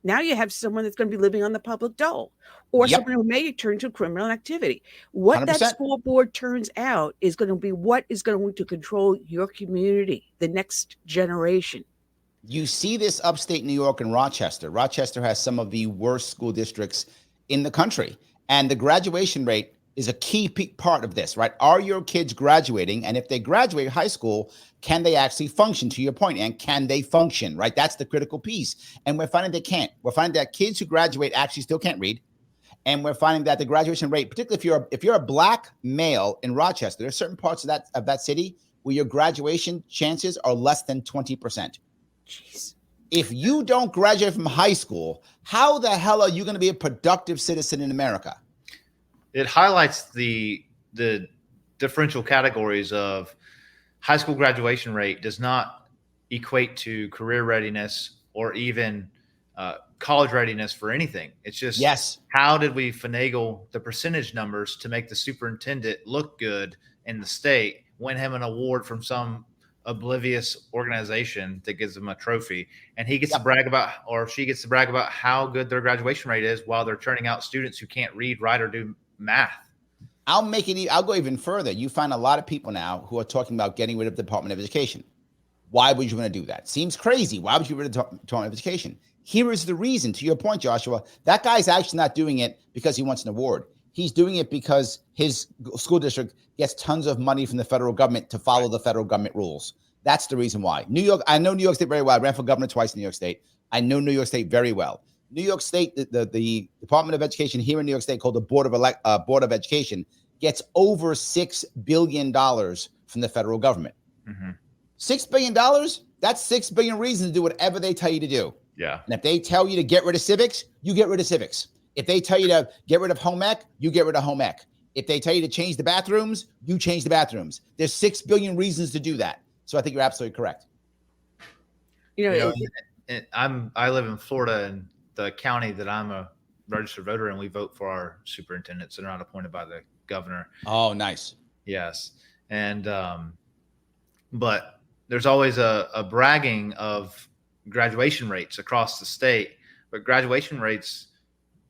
now you have someone that's going to be living on the public dole, or someone who may turn to criminal activity. What 100%. That school board turns out is going to be what is going to control your community, the next generation. You see this upstate New York and Rochester. Rochester has some of the worst school districts in the country. And the graduation rate is a key part of this, right? Are your kids graduating? And if they graduate high school, can they actually function, to your point? And can they function, right? That's the critical piece. And we're finding they can't. We're finding that kids who graduate actually still can't read. And we're finding that the graduation rate, particularly if you're a black male in Rochester, there's certain parts of that city where your graduation chances are less than 20%. Jeez. If you don't graduate from high school, how the hell are you going to be a productive citizen in America? It highlights the differential categories of high school graduation rate does not equate to career readiness or even college readiness for anything. It's just, how did we finagle the percentage numbers to make the superintendent look good in the state, win him an award from some oblivious organization that gives them a trophy, and he gets to brag about, or she gets to brag about how good their graduation rate is while they're turning out students who can't read, write, or do math. I'll go even further. You find a lot of people now who are talking about getting rid of the Department of Education. Why would you want to do that? Seems crazy. Why would you get rid of the Department of Education? Here is the reason, to your point, Joshua. That guy's actually not doing it because he wants an award. He's doing it because his school district gets tons of money from the federal government to follow the federal government rules. That's the reason why. New York, I know New York State very well. I ran for governor twice in New York State. I know New York State very well. New York State, the Department of Education here in New York State, called the Board of Education, gets over $6 billion from the federal government. Mm-hmm. $6 billion? That's 6 billion reasons to do whatever they tell you to do. Yeah. And if they tell you to get rid of civics, you get rid of civics. If they tell you to get rid of home ec, you get rid of home ec. If they tell you to change the bathrooms, you change the bathrooms. There's 6 billion reasons to do that. So I think you're absolutely correct. I live in Florida, and the county that I'm a registered voter in, we vote for our superintendents. They're not appointed by the governor. Oh, nice. Yes. And but there's always a bragging of graduation rates across the state, but graduation rates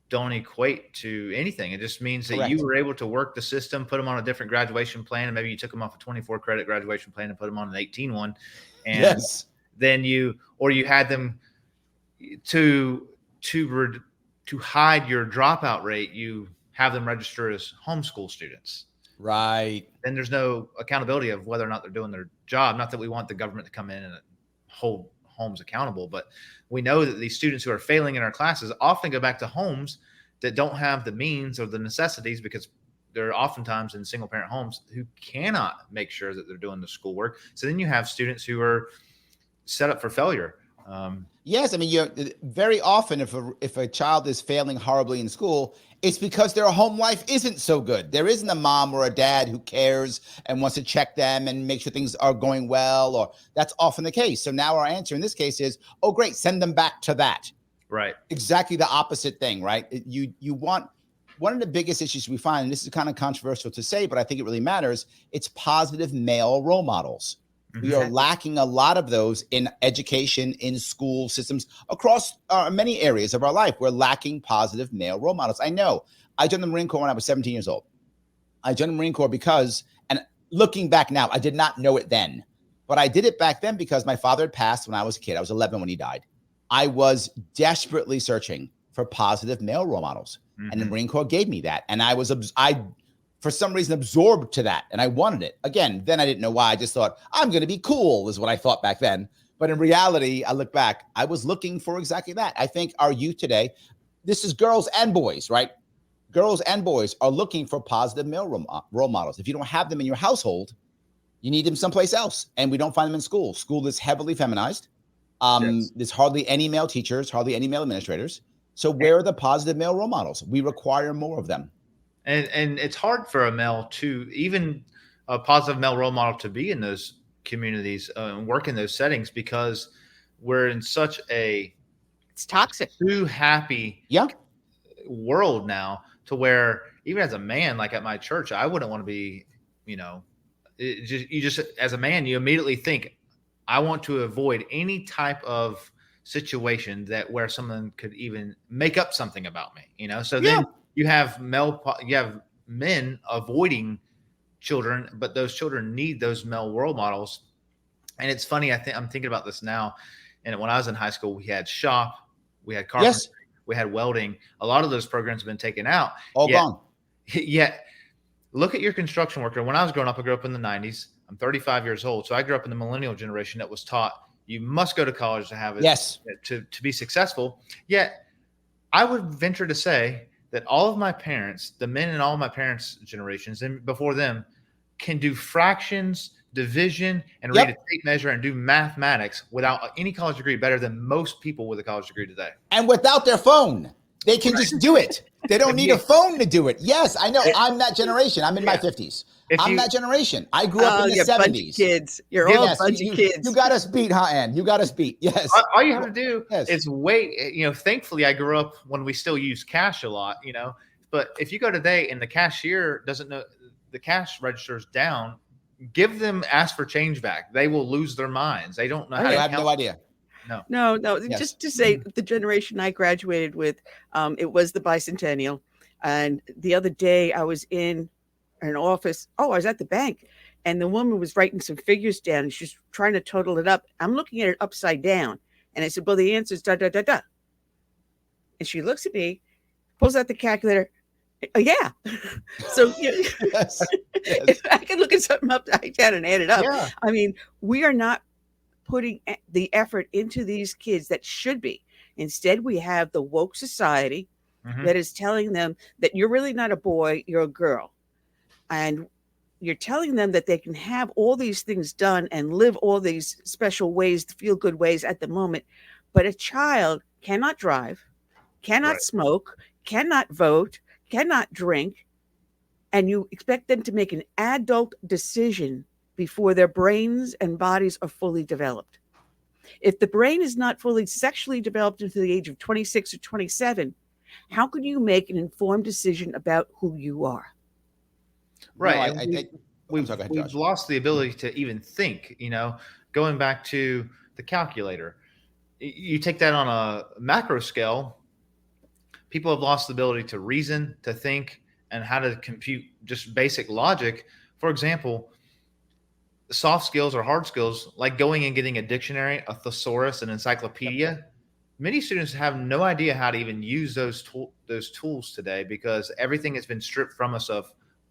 don't equate to anything. It just means that you were able to work the system, put them on a different graduation plan, and maybe you took them off a 24 credit graduation plan and put them on an 18 one. And then you had them to hide your dropout rate, you have them register as homeschool students. Right. Then there's no accountability of whether or not they're doing their job. Not that we want the government to come in and hold homes accountable, but we know that these students who are failing in our classes often go back to homes that don't have the means or the necessities, because they're oftentimes in single parent homes who cannot make sure that they're doing the schoolwork. So then you have students who are set up for failure. Yes, I mean, very often if a child is failing horribly in school, it's because their home life isn't so good. There isn't a mom or a dad who cares and wants to check them and make sure things are going well, or that's often the case. So now our answer in this case is, oh, great, send them back to that. Right. Exactly the opposite thing, right? You want, one of the biggest issues we find, and this is kind of controversial to say, but I think it really matters, it's positive male role models. We are lacking a lot of those in education, in school systems, across many areas of our life. We're lacking positive male role models. I know. I joined the Marine Corps when I was 17 years old. I joined the Marine Corps because, and looking back now, I did not know it then, but I did it back then because my father had passed when I was a kid. I was 11 when he died. I was desperately searching for positive male role models, and the Marine Corps gave me that. And I for some reason, absorbed to that, and I wanted it. Again, then I didn't know why. I just thought, I'm going to be cool, is what I thought back then. But in reality, I look back, I was looking for exactly that. I think our youth today, this is girls and boys, right? Girls and boys are looking for positive male role models. If you don't have them in your household, you need them someplace else. And we don't find them in school. School is heavily feminized. There's hardly any male teachers, hardly any male administrators. So where are the positive male role models? We require more of them. And it's hard for a male to, even a positive male role model, to be in those communities and work in those settings, because we're in such it's toxic, too happy world now, to where even as a man, like at my church, I wouldn't want to be, you just as a man, you immediately think, I want to avoid any type of situation where someone could even make up something about me, So then you have men avoiding children, but those children need those male role models. And it's funny, I'm thinking about this now. And when I was in high school, we had shop, we had carpentry, Yes. we had welding. A lot of those programs have been taken out. All gone. Yet, look at your construction worker. When I was growing up, I grew up in the 90s. I'm 35 years old. So I grew up in the millennial generation that was taught you must go to college to have it, Yes. to be successful. Yet, I would venture to say that all of my parents, the men in all my parents' generations and before them, can do fractions, division, and read a tape measure and do mathematics without any college degree better than most people with a college degree today. And without their phone, they can just do it. They don't need a phone to do it. Yes, I know. I'm that generation. I'm in my 50s. I'm that generation. I grew up in the 70s. Bunch of kids. You're all a bunch of kids. You got us beat, huh, Ann? You got us beat. Yes. All you have to do is wait. Thankfully, I grew up when we still use cash a lot, But if you go today and the cashier doesn't know, the cash register's down, ask for change back. They will lose their minds. They don't know how to have no idea. No. Yes. Just to say, the generation I graduated with, it was the bicentennial. And the other day I was in an office. I was at the bank, and the woman was writing some figures down, and she's trying to total it up. I'm looking at it upside down. And I said, well, the answer is da, da, da, da. And she looks at me, pulls out the calculator. Yeah. So if I can look at something upside down and add it up. Yeah. I mean, we are not putting the effort into these kids that should be. Instead, we have the woke society that is telling them that you're really not a boy, you're a girl. And you're telling them that they can have all these things done and live all these special ways, feel good ways at the moment. But a child cannot drive, cannot smoke, cannot vote, cannot drink. And you expect them to make an adult decision before their brains and bodies are fully developed. If the brain is not fully sexually developed until the age of 26 or 27, how can you make an informed decision about who you are? Right. No, we've lost the ability to even think, going back to the calculator. You take that on a macro scale, people have lost the ability to reason, to think, and how to compute just basic logic. For example, soft skills or hard skills, like going and getting a dictionary, a thesaurus, an encyclopedia. Many students have no idea how to even use those tools today because everything has been stripped from us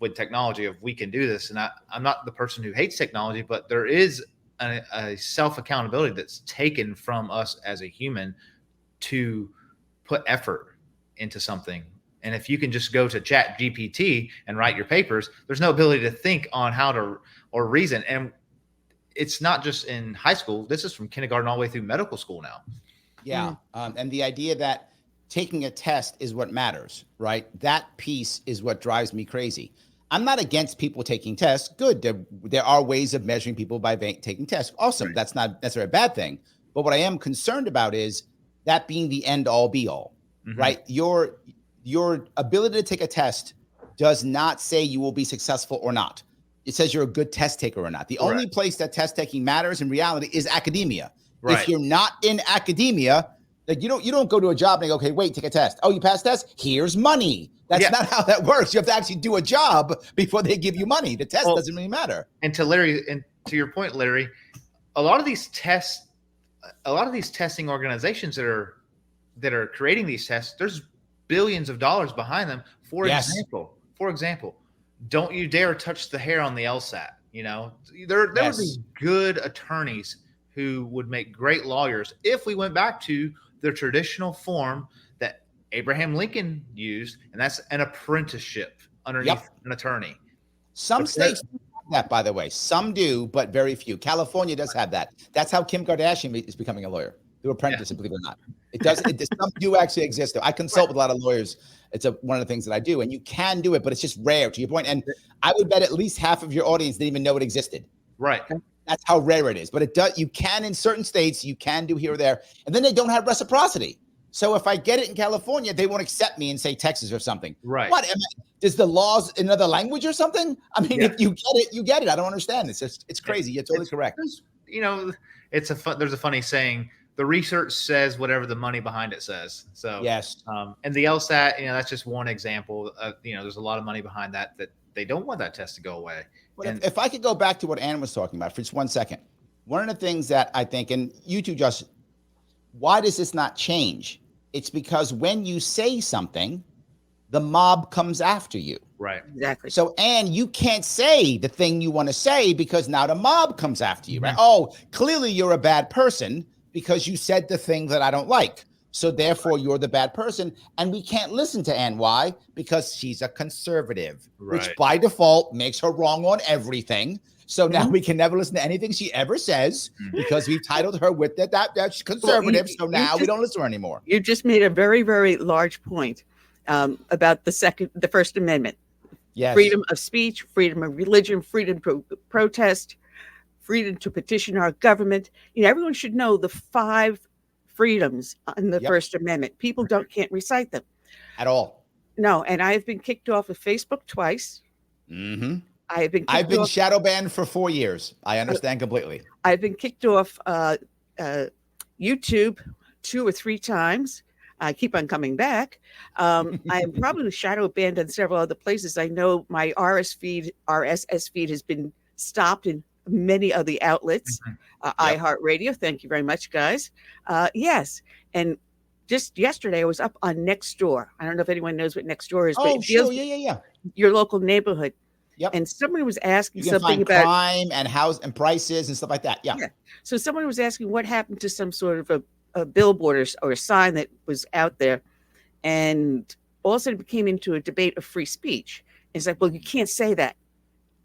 with technology of we can do this. And I'm not the person who hates technology, but there is a self-accountability that's taken from us as a human to put effort into something. And if you can just go to Chat GPT and write your papers, there's no ability to think on how to or reason. And it's not just in high school. This is from kindergarten all the way through medical school now. Yeah. And the idea that taking a test is what matters, right? That piece is what drives me crazy. I'm not against people taking tests. Good. There are ways of measuring people by taking tests. Awesome. Right. That's not necessarily a bad thing. But what I am concerned about is that being the end all be all, right? Your ability to take a test does not say you will be successful or not. It says you're a good test taker or not. The only place that test taking matters in reality is academia. Right. If you're not in academia, like you don't go to a job and go, okay, wait, take a test. Oh, you passed test? Here's money. That's not how that works. You have to actually do a job before they give you money. The test doesn't really matter. And to your point, Larry, a lot of these testing organizations that are creating these tests, there's billions of dollars behind them. For example, don't you dare touch the hair on the LSAT. There would be good attorneys who would make great lawyers if we went back to the traditional form that Abraham Lincoln used, and that's an apprenticeship underneath an attorney. Some states do have that, by the way. Some do, but very few. California does have that. That's how Kim Kardashian is becoming a lawyer, through apprenticeship, believe it or not. It does. Some do actually exist. I consult with a lot of lawyers. It's one of the things that I do, and you can do it, but it's just rare, to your point. And I would bet at least half of your audience didn't even know it existed. Right. That's how rare it is. But it does. You can in certain states. You can do here or there, and then they don't have reciprocity. So if I get it in California, they won't accept me and say Texas or something. Right. What? Does the laws in another language or something? I mean, if you get it, you get it. I don't understand this. It's crazy. You're totally correct. There's a funny saying. The research says whatever the money behind it says. So yes. And the LSAT, that's just one example. There's a lot of money behind that they don't want that test to go away. Well, if I could go back to what Ann was talking about for just 1 second, one of the things that I think, and you two just Why does this not change? It's because when you say something, the mob comes after you. Right. Exactly. So, and you can't say the thing you want to say because now the mob comes after you, right? Oh, clearly you're a bad person because you said the thing that I don't like. So therefore you're the bad person. And we can't listen to Ann. Why? Because she's a conservative, which by default makes her wrong on everything. So now we can never listen to anything she ever says because we've titled her with that she's conservative. So now we don't listen to her anymore. You just made a very, very large point about the First Amendment. Yes. Freedom of speech, freedom of religion, freedom to protest, freedom to petition our government. Everyone should know the 5 freedoms in the First Amendment. People can't recite them at all. No, and I have been kicked off of Facebook twice. Mm-hmm. I've been shadow banned for 4 years. I understand completely. I've been kicked off YouTube 2 or 3 times. I keep on coming back. I'm probably shadow banned in several other places. I know my RSS feed has been stopped in many of the outlets. iHeartRadio. Thank you very much, guys. Yes. And just yesterday, I was up on Nextdoor. I don't know if anyone knows what Nextdoor is. But it deals with your local neighborhood. Yep. And someone was asking you can something find about crime and house and prices and stuff like that. Yeah. So someone was asking what happened to some sort of a billboard or a sign that was out there, and all of a sudden it became into a debate of free speech. It's like, well, you can't say that.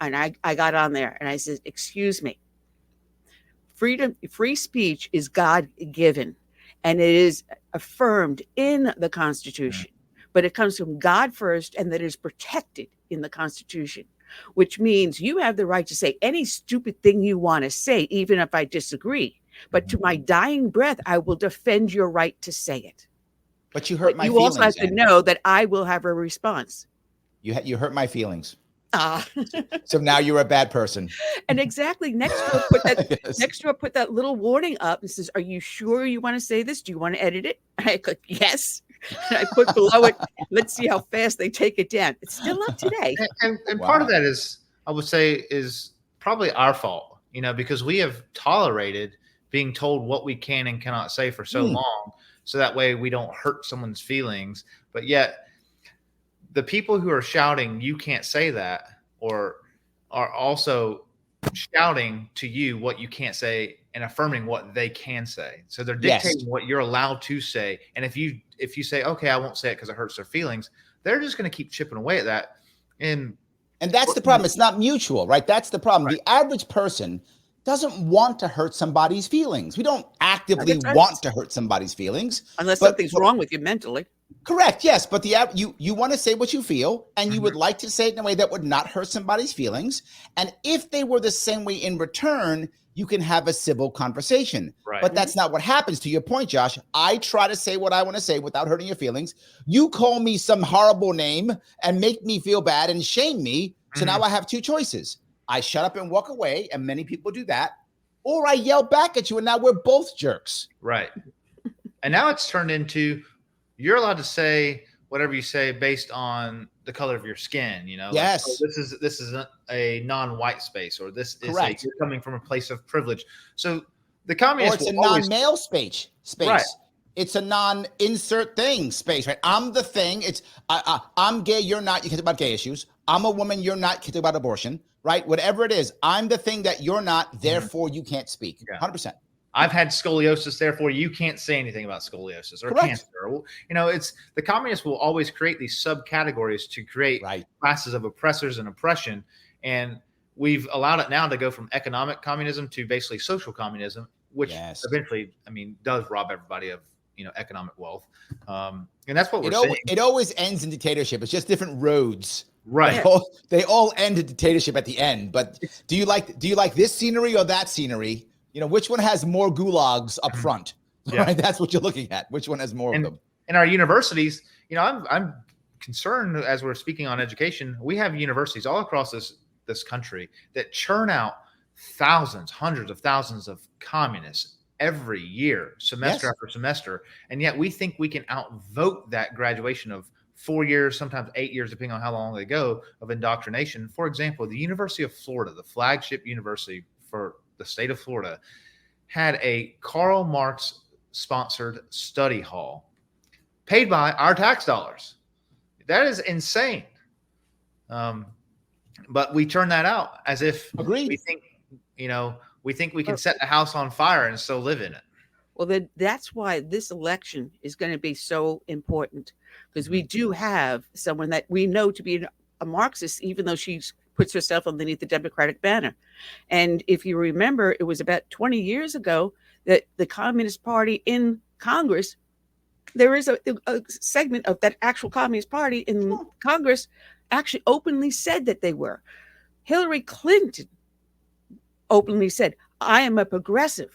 And I got on there and I said, excuse me. Free speech is God-given, and it is affirmed in the Constitution, but it comes from God first, and that is protected in the Constitution, which means you have the right to say any stupid thing you want to say, even if I disagree. But to my dying breath, I will defend your right to say it. But you hurt my feelings. You also have to know that I will have a response. You hurt my feelings. So now you're a bad person. And exactly, Nextdoor put that little warning up and says, "Are you sure you want to say this? Do you want to edit it?" And I click yes. And I put below it, let's see how fast they take it down. It's still up today. And part of that is, I would say, is probably our fault, because we have tolerated being told what we can and cannot say for so long. So that way we don't hurt someone's feelings. But yet the people who are shouting, you can't say that, or are also shouting to you what you can't say and affirming what they can say. So they're dictating what you're allowed to say. And if you say, okay, I won't say it because it hurts their feelings, they're just going to keep chipping away at that. And that's the problem. It's not mutual, right? That's the problem. Right. The average person doesn't want to hurt somebody's feelings. We don't actively want to hurt somebody's feelings. Unless something's wrong with you mentally. Correct. Yes. But you want to say what you feel, and you would like to say it in a way that would not hurt somebody's feelings. And if they were the same way in return, you can have a civil conversation. Right. But that's not what happens. To your point, Josh, I try to say what I want to say without hurting your feelings. You call me some horrible name and make me feel bad and shame me. So now I have 2 choices. I shut up and walk away, and many people do that. Or I yell back at you, and now we're both jerks. Right. And now it's turned into, you're allowed to say whatever you say based on the color of your skin, Yes. Like, oh, this is a non-white space, or this is you're coming from a place of privilege. So the communists, or it's a non-male space. Right. It's a non-insert thing space, right? I'm the thing. It's I'm gay, you're not. You can talk about gay issues. I'm a woman, you're not. You can talk about abortion, right? Whatever it is, I'm the thing that you're not. Therefore, you can't speak. 100%. I've had scoliosis, therefore you can't say anything about scoliosis or cancer. It's the communists will always create these subcategories to create classes of oppressors and oppression. And we've allowed it now to go from economic communism to basically social communism, which eventually, does rob everybody of, economic wealth. And that's what we're seeing. It always ends in dictatorship. It's just different roads. Right. They all end in dictatorship at the end. But do you like this scenery or that scenery? Which one has more gulags up front? Right? That's what you're looking at. Which one has more of them? In our universities, I'm concerned as we're speaking on education. We have universities all across this country that churn out thousands, hundreds of thousands of communists every year, semester after semester. And yet we think we can outvote that graduation of 4 years, sometimes 8 years, depending on how long they go, of indoctrination. For example, the University of Florida, the flagship university for the state of Florida, had a Karl Marx sponsored study hall paid by our tax dollars. That is insane. But we turn that out as if we think, we think we can set the house on fire and still live in it. Well, then that's why this election is going to be so important, because we do have someone that we know to be a Marxist, even though she puts herself underneath the Democratic banner. And if you remember, it was about 20 years ago that the Communist Party in Congress, there is a segment of that actual Communist Party in Congress actually openly said that they were. Hillary Clinton openly said, I am a progressive,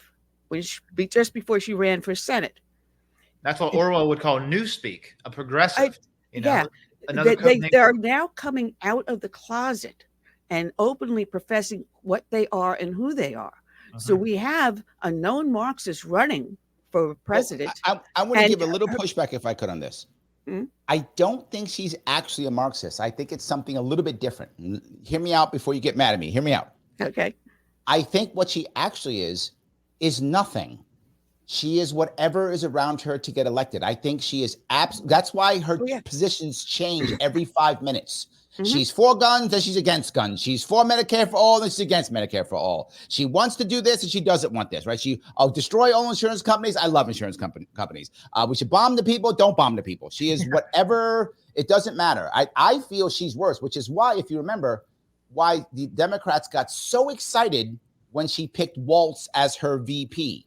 just before she ran for Senate. That's what Orwell would call newspeak, a progressive. Yeah, they are now coming out of the closet and openly professing what they are and who they are. So we have a known Marxist running for president. Well, I want to give a little pushback, if I could, on this. I don't think she's actually a Marxist. I think it's something a little bit different. Hear me out before you get mad at me. Hear me out. Okay. I think what she actually is nothing. She is whatever is around her to get elected. I think she is that's why her positions change every 5 minutes. She's for guns, then she's against guns. She's for Medicare for all, then she's against Medicare for all. She wants to do this and she doesn't want this, right? I'll destroy all insurance companies. I love insurance companies. We should bomb the people. Don't bomb the people. She is whatever. It doesn't matter. I feel she's worse, which is why, if you remember, why the Democrats got so excited when she picked Waltz as her VP,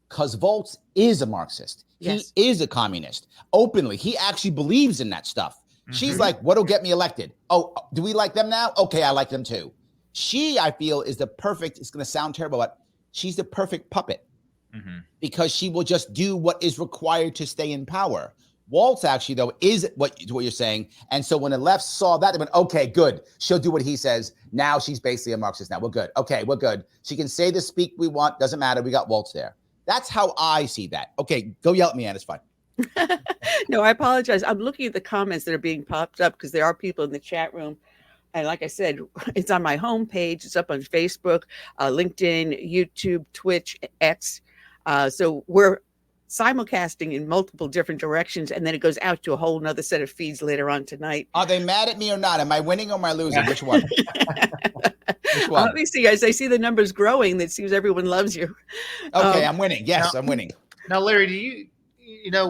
because Waltz is a Marxist. Yes. He is a communist. Openly, he actually believes in that stuff. She's like, what'll get me elected? Oh, do we like them now? Okay, I like them too. She, I feel, is the perfect, it's going to sound terrible, but she's the perfect puppet because she will just do what is required to stay in power. Waltz actually, though, is what you're saying. And so when the left saw that, they went, okay, good. She'll do what he says. Now she's basically a Marxist now. We're good. Okay, we're good. She can say the speak we want. Doesn't matter. We got Waltz there. That's how I see that. Okay, go yell at me, Ann. It's fine. No, I apologize. I'm looking at the comments that are being popped up because there are people in the chat room. And like I said, it's on my homepage. It's up on Facebook, LinkedIn, YouTube, Twitch, X. So we're simulcasting in multiple different directions, and then it goes out to a whole nother set of feeds later on tonight. Are they mad at me or not? Am I winning or am I losing? Which one? Which one? Obviously, as I see the numbers growing, it seems everyone loves you. Okay, I'm winning. Yes, I'm winning. Now, Larry, do you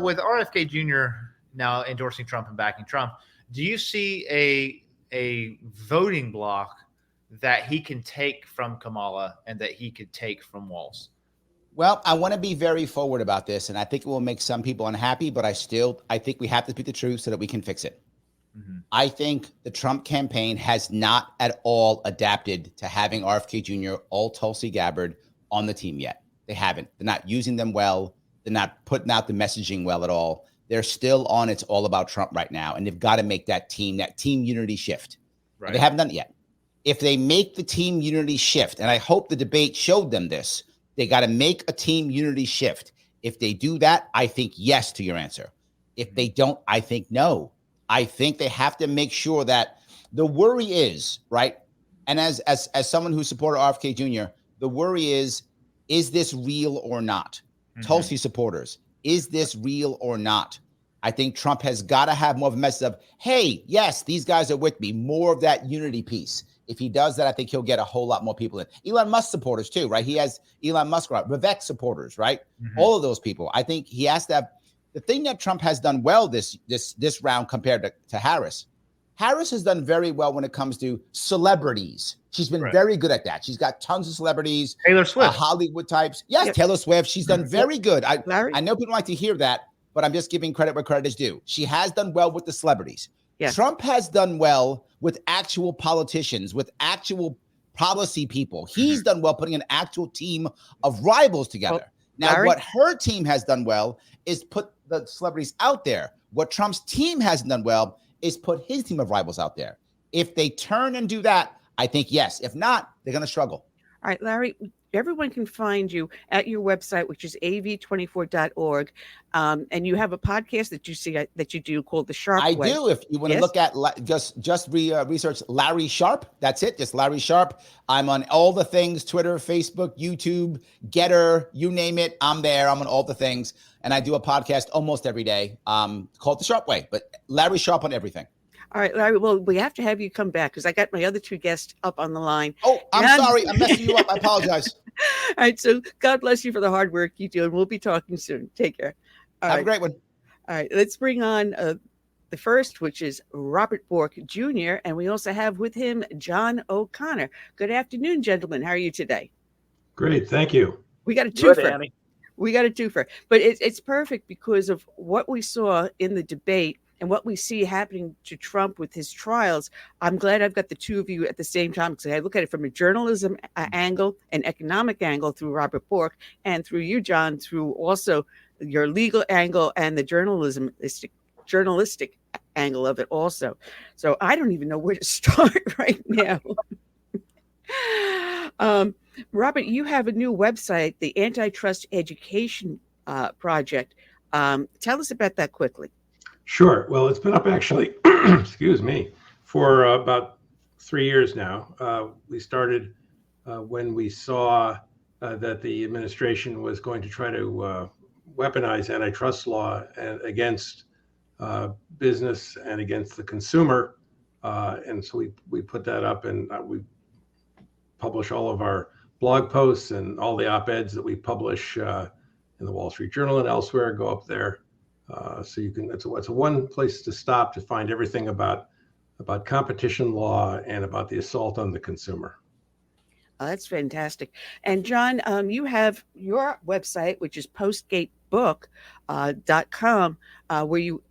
with RFK Jr. now endorsing Trump and backing Trump, do you see a voting block that he can take from Kamala and that he could take from Waltz? Well, I want to be very forward about this, and I think it will make some people unhappy, but I think we have to speak the truth so that we can fix it. I think the Trump campaign has not at all adapted to having RFK Jr. all Tulsi Gabbard on the team yet. They haven't. They're not using them well. They're not putting out the messaging well at all. They're still on it's all about Trump right now, and they've got to make that team unity shift. Right. They haven't done it yet. If they make the team unity shift, and I hope the debate showed them this, they got to make a team unity shift. If they do that, I think yes to your answer. If they don't, I think no. I think they have to make sure that the worry is, right? And as someone who supported RFK Jr., the worry is this real or not? Tulsi supporters, is this real or not? I think Trump has got to have more of a message of, hey, yes, these guys are with me, more of that unity piece. If he does that, I think he'll get a whole lot more people in. Elon Musk supporters too, right? He has Elon Musk, right? Vivek supporters, right? All of those people. I think he has to have the thing that Trump has done well this round compared to Harris. Harris has done very well when it comes to celebrities. She's been very good at that. She's got tons of celebrities. Taylor Swift. Hollywood types. Yes, Taylor Swift. She's done very good. I know people like to hear that, but I'm just giving credit where credit is due. She has done well with the celebrities. Trump has done well with actual politicians, with actual policy people. He's done well putting an actual team of rivals together. Now, what her team has done well is put the celebrities out there. What Trump's team hasn't done well is put his team of rivals out there. If they turn and do that, I think yes. If not, they're going to struggle. All right, Larry, everyone can find you at your website, which is av24.org. And you have a podcast that you see that you do called The Sharp Way. I do. If you want to look at research Larry Sharp, that's it. Just Larry Sharp. I'm on all the things: Twitter, Facebook, YouTube, Getter, you name it. I'm there. I'm on all the things, and I do a podcast almost every day called The Sharp Way. But Larry Sharp on everything. All right, Larry. Well, we have to have you come back because I got my other two guests up on the line. Oh, I'm sorry. I'm messing you up. I apologize. All right. So God bless you for the hard work you do, and we'll be talking soon. Take care. Have a great one. All right. Let's bring on the first, which is Robert Bork Jr., and we also have with him John O'Connor. Good afternoon, gentlemen. How are you today? Great. Thank you. We got a twofer. Good, Annie. We got a twofer. But it's perfect because of what we saw in the debate and what we see happening to Trump with his trials. I'm glad I've got the two of you at the same time because I look at it from a journalism angle, an economic angle through Robert Bork, and through you, John, through also your legal angle and the journalistic angle of it also. So I don't even know where to start right now. Robert, you have a new website, the Antitrust Education Project. Tell us about that quickly. Sure. Well, it's been up actually, excuse me, for about 3 years now. We started when we saw that the administration was going to try to weaponize antitrust law against business and against the consumer. And so we put that up, and we publish all of our blog posts and all the op-eds that we publish in the Wall Street Journal and elsewhere go up there. So you can, it's a one place to stop to find everything about competition law and about the assault on the consumer. Oh, that's fantastic. And John, you have your website, which is postgatebook.com, where you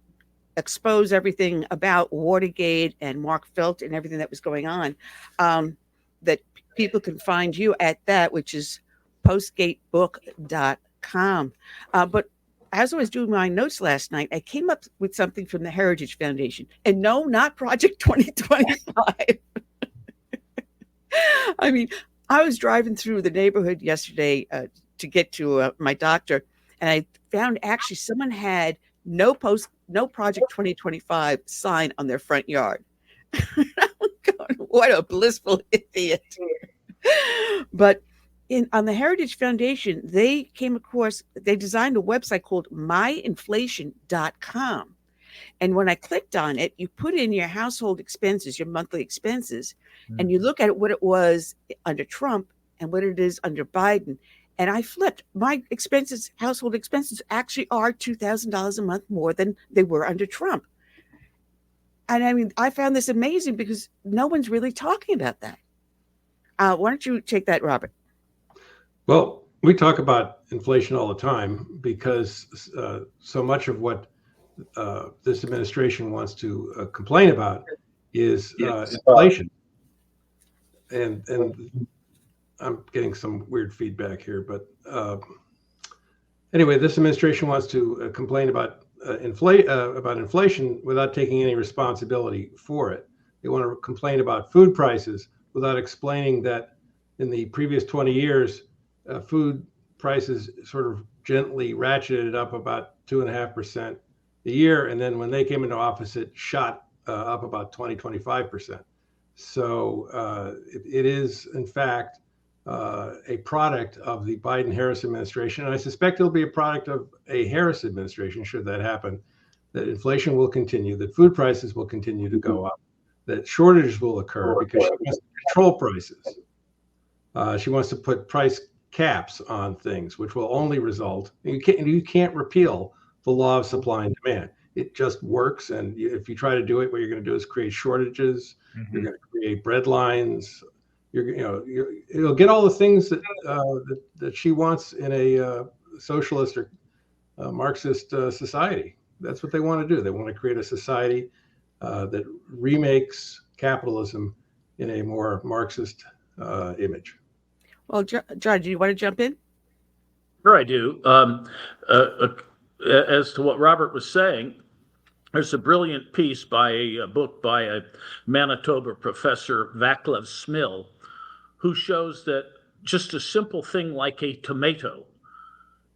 expose everything about Watergate and Mark Felt and everything that was going on, that people can find you at that, which is postgatebook.com. But as I was doing my notes last night, I came up with something from the Heritage Foundation. And no, not Project 2025. I mean, I was driving through the neighborhood yesterday to get to my doctor, and I found actually someone had no Project 2025 sign on their front yard. What a blissful idiot. But on the Heritage Foundation, they designed a website called myinflation.com. And when I clicked on it, you put in your household expenses, your monthly expenses, and you look at what it was under Trump and what it is under Biden. And I flipped. My expenses, household expenses, actually are $2,000 a month more than they were under Trump. And I mean, I found this amazing because no one's really talking about that. Why don't you take that, Robert? Well, we talk about inflation all the time because so much of what this administration wants to complain about is inflation. And I'm getting some weird feedback here, but anyway, this administration wants to complain about inflation without taking any responsibility for it. They want to complain about food prices without explaining that in the previous 20 years, food prices sort of gently ratcheted up about 2.5% a year. And then when they came into office, it shot up about 25%. So it is, in fact, a product of the Biden-Harris administration. And I suspect it'll be a product of a Harris administration, should that happen, that inflation will continue, that food prices will continue to go up, that shortages will occur because she wants to control prices. She wants to put price caps on things, which will only result, you can't repeal the law of supply and demand. It just works. And if you try to do it, what you're going to do is create shortages. Mm-hmm. You're going to create bread lines. You'll get all the things that that she wants in a socialist or Marxist society. That's what they want to do. They want to create a society that remakes capitalism in a more Marxist image. Well, John, do you want to jump in? Sure, I do. As to what Robert was saying, there's a brilliant piece by a book by a Manitoba professor, Vaclav Smil, who shows that just a simple thing like a tomato,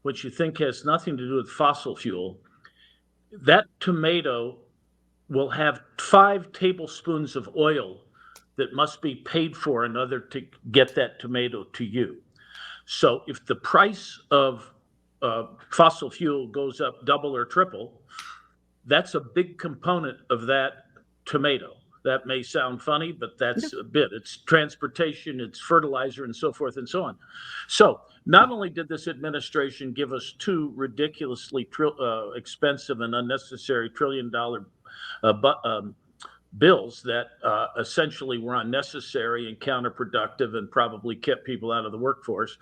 which you think has nothing to do with fossil fuel, that tomato will have 5 tablespoons of oil that must be paid for in order to get that tomato to you. So if the price of fossil fuel goes up double or triple, that's a big component of that tomato. That may sound funny, but that's a bit. It's transportation, it's fertilizer, and so forth and so on. So not only did this administration give us 2 ridiculously expensive and unnecessary trillion-dollar bills that essentially were unnecessary and counterproductive and probably kept people out of the workforce,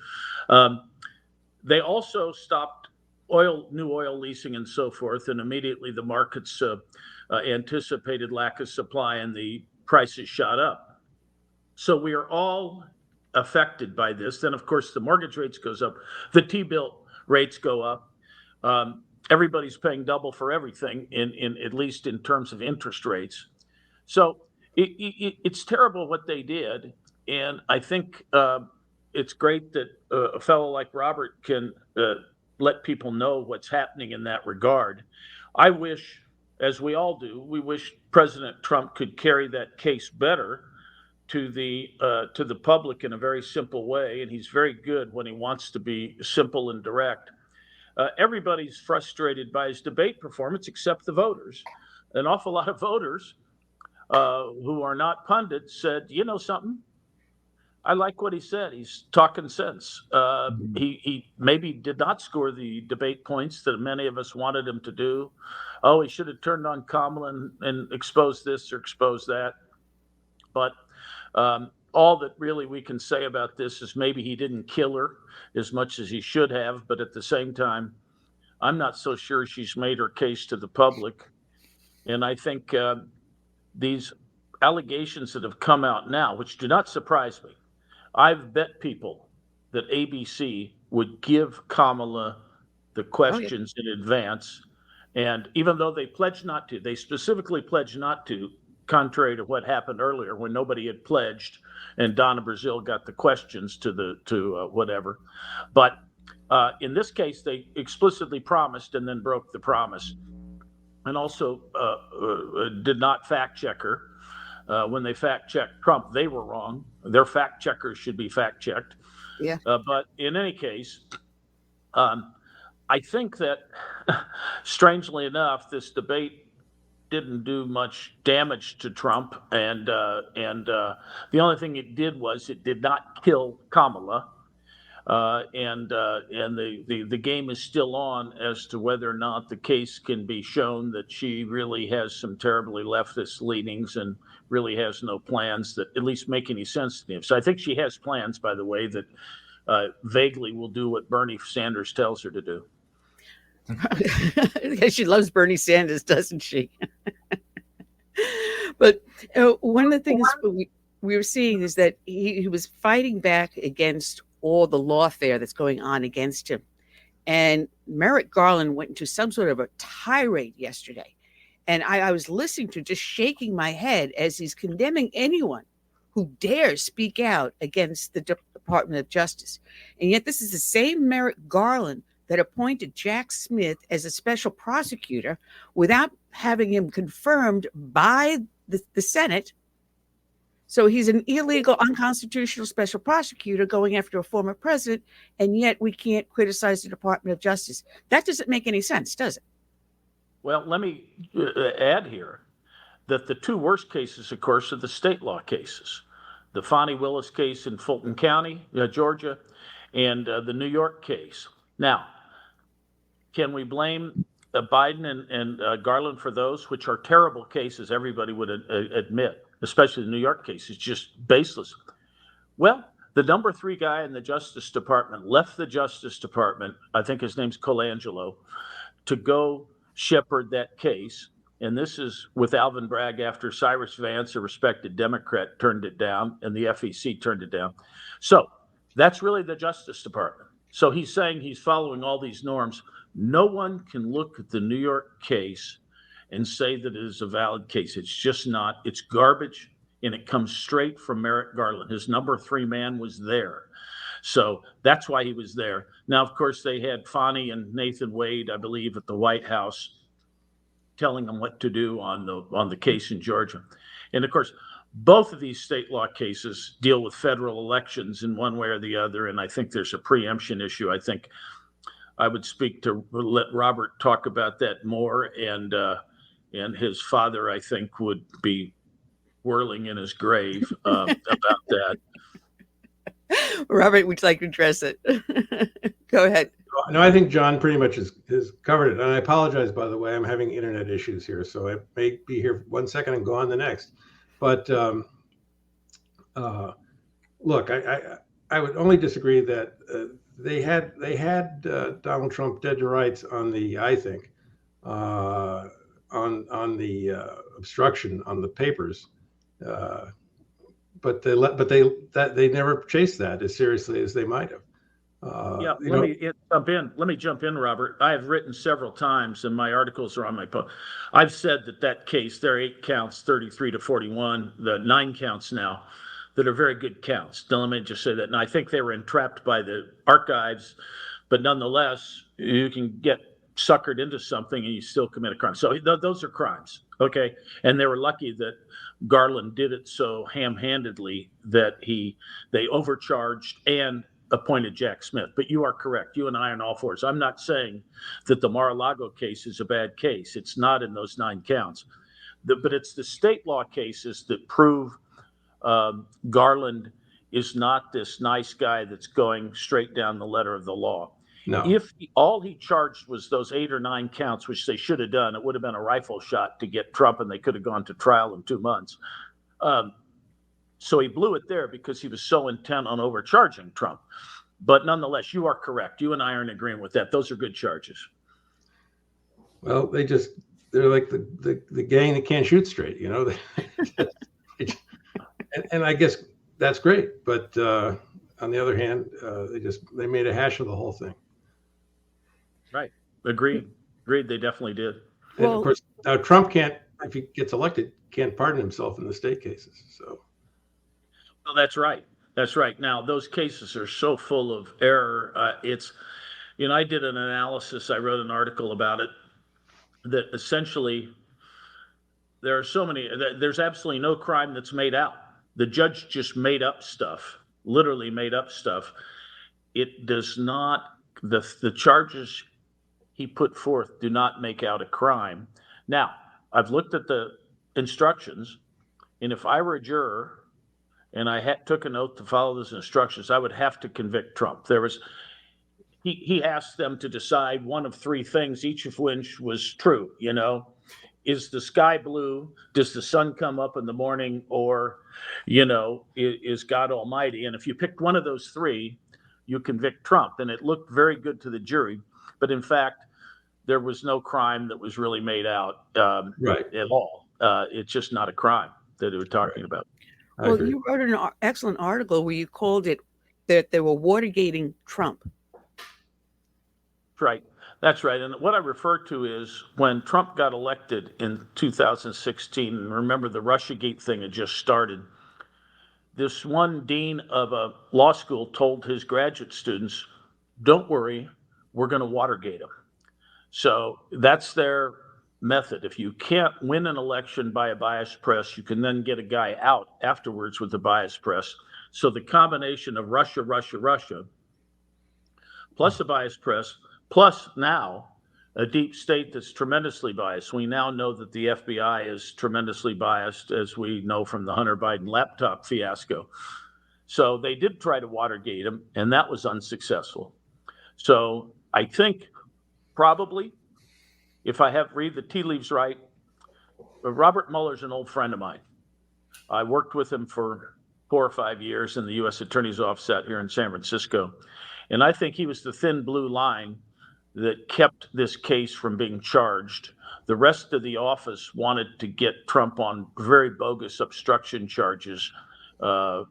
they also stopped new oil leasing and so forth, and immediately the markets anticipated lack of supply and the prices shot up. So we are all affected by this. Then, of course, the mortgage rates goes up, the T-bill rates go up. Everybody's paying double for everything, in at least in terms of interest rates. So it's terrible what they did, and I think it's great that a fellow like Robert can let people know what's happening in that regard. I wish, as we all do, we wish President Trump could carry that case better to the public in a very simple way, and he's very good when he wants to be simple and direct. Everybody's frustrated by his debate performance except the voters. An awful lot of voters who are not pundits said, you know something? I like what he said. He's talking sense. He maybe did not score the debate points that many of us wanted him to do. Oh, he should have turned on Kamala and exposed this or exposed that. But all that really we can say about this is maybe he didn't kill her as much as he should have. But at the same time, I'm not so sure she's made her case to the public. And I think these allegations that have come out now, which do not surprise me, I've bet people that ABC would give Kamala the questions in advance. And even though they pledged not to, they specifically pledged not to, contrary to what happened earlier when nobody had pledged and Donna Brazile got the questions to whatever. But in this case, they explicitly promised and then broke the promise, and also did not fact check her. When they fact checked Trump, they were wrong. Their fact checkers should be fact checked. Yeah. But in any case, I think that strangely enough, this debate didn't do much damage to Trump, and the only thing it did was it did not kill Kamala. And the game is still on as to whether or not the case can be shown that she really has some terribly leftist leanings and really has no plans that at least make any sense to me. So I think she has plans, by the way, that vaguely will do what Bernie Sanders tells her to do. She loves Bernie Sanders, doesn't she? But one of the things we were seeing is that he was fighting back against all the lawfare that's going on against him. And Merrick Garland went into some sort of a tirade yesterday. And I was listening to, just shaking my head as he's condemning anyone who dares speak out against the Department of Justice. And yet this is the same Merrick Garland that appointed Jack Smith as a special prosecutor without having him confirmed by the Senate. So he's an illegal, unconstitutional special prosecutor going after a former president, and yet we can't criticize the Department of Justice. That doesn't make any sense, does it? Well, let me add here that the 2 worst cases, of course, are the state law cases. The Fani Willis case in Fulton County, Georgia, and the New York case. Now, can we blame Biden and Garland for those, which are terrible cases, everybody would admit, especially the New York case? It's just baseless. Well, the number 3 guy in the Justice Department left the Justice Department, I think his name's Colangelo, to go shepherd that case. And this is with Alvin Bragg after Cyrus Vance, a respected Democrat, turned it down, and the FEC turned it down. So that's really the Justice Department. So he's saying he's following all these norms. No one can look at the New York case and say that it is a valid case. It's just not. It's garbage, and it comes straight from Merrick Garland. His number 3 man was there. So that's why he was there. Now, of course, they had Fani and Nathan Wade, I believe, at the White House telling them what to do on the case in Georgia. And of course, both of these state law cases deal with federal elections in one way or the other. And I think there's a preemption issue. I think I would let Robert talk about that more. And his father, I think, would be whirling in his grave about that. Robert, would you like to address it? Go ahead. No, I think John pretty much has covered it. And I apologize, by the way, I'm having internet issues here. So I may be here 1 second and go on the next. But look, I would only disagree that they had Donald Trump dead to rights on the, I think, on the obstruction on the papers, but they never chased that as seriously as they might have. Let me jump in, Robert. I have written several times, and my articles are on my post. I've said that case, there are 8 counts, 33 to 41, the 9 counts now, that are very good counts. Now, let me just say that. And I think they were entrapped by the archives, but nonetheless, you can get suckered into something and you still commit a crime. So those are crimes, okay? And they were lucky that Garland did it so ham-handedly that they overcharged and appointed Jack Smith. But you are correct. You and I are on all fours. I'm not saying that the Mar-a-Lago case is a bad case. It's not in those 9 counts. But it's the state law cases that prove Garland is not this nice guy that's going straight down the letter of the law. No. If all he charged was those 8 or 9 counts, which they should have done, it would have been a rifle shot to get Trump, and they could have gone to trial in 2 months. So he blew it there because he was so intent on overcharging Trump. But nonetheless, you are correct. You and I are in agreement with that. Those are good charges. Well, they're like the gang that can't shoot straight, you know. And I guess that's great. But on the other hand, they made a hash of the whole thing. Right. Agreed. They definitely did. And of course, now Trump can't, if he gets elected, can't pardon himself in the state cases. So. Well, that's right. That's right. Now, those cases are so full of error. I did an analysis. I wrote an article about it that essentially there's absolutely no crime that's made out. The judge just made up stuff, literally made up stuff. It does not, the charges he put forth do not make out a crime. Now, I've looked at the instructions, and if I were a juror, and I took an oath to follow those instructions, I would have to convict Trump. He asked them to decide one of 3 things, each of which was true. You know, is the sky blue? Does the sun come up in the morning? Or, is God Almighty? And if you picked one of those 3, you convict Trump. And it looked very good to the jury. But in fact, there was no crime that was really made out at all. It's just not a crime that they were talking about. Well, you wrote an excellent article where you called it that they were Watergating Trump. Right. That's right. And what I refer to is when Trump got elected in 2016, and remember the Russiagate thing had just started, this one dean of a law school told his graduate students, don't worry, we're going to Watergate him. So that's their method. If you can't win an election by a biased press, you can then get a guy out afterwards with the biased press. So the combination of Russia, plus the biased press, plus now a deep state that's tremendously biased. We now know that the FBI is tremendously biased, as we know from the Hunter Biden laptop fiasco. So they did try to Watergate him, and that was unsuccessful. So I think probably, if I read the tea leaves right, Robert Mueller's an old friend of mine. I worked with him for 4 or 5 years in the U.S. Attorney's Office out here in San Francisco. And I think he was the thin blue line that kept this case from being charged. The rest of the office wanted to get Trump on very bogus obstruction charges, for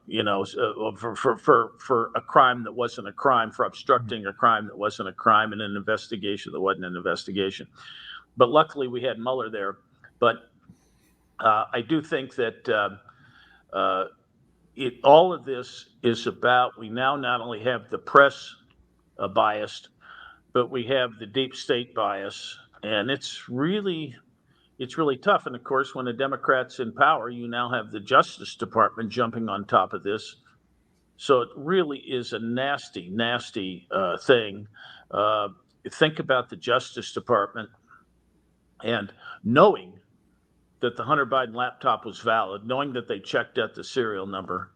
a crime that wasn't a crime, for obstructing a crime that wasn't a crime, and an investigation that wasn't an investigation. But luckily we had Mueller there. But I do think that all of this is about, we now not only have the press biased, but we have the deep state bias, and it's really tough. And of course, when the Democrats in power, you now have the Justice Department jumping on top of this. So it really is a nasty, nasty thing. Think about the Justice Department and knowing that the Hunter Biden laptop was valid, knowing that they checked out the serial number.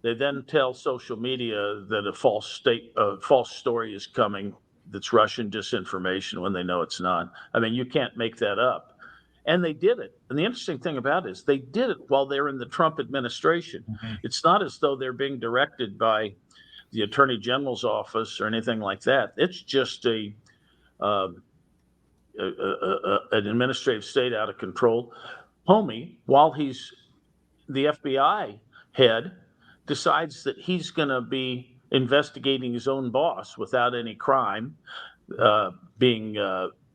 They then tell social media that a false story is coming that's Russian disinformation when they know it's not. I mean, you can't make that up. And they did it. And the interesting thing about it is they did it while they're in the Trump administration. Mm-hmm. It's not as though they're being directed by the Attorney General's office or anything like that. It's just an administrative state out of control. Comey, while he's the FBI head, decides that he's going to be investigating his own boss without any crime being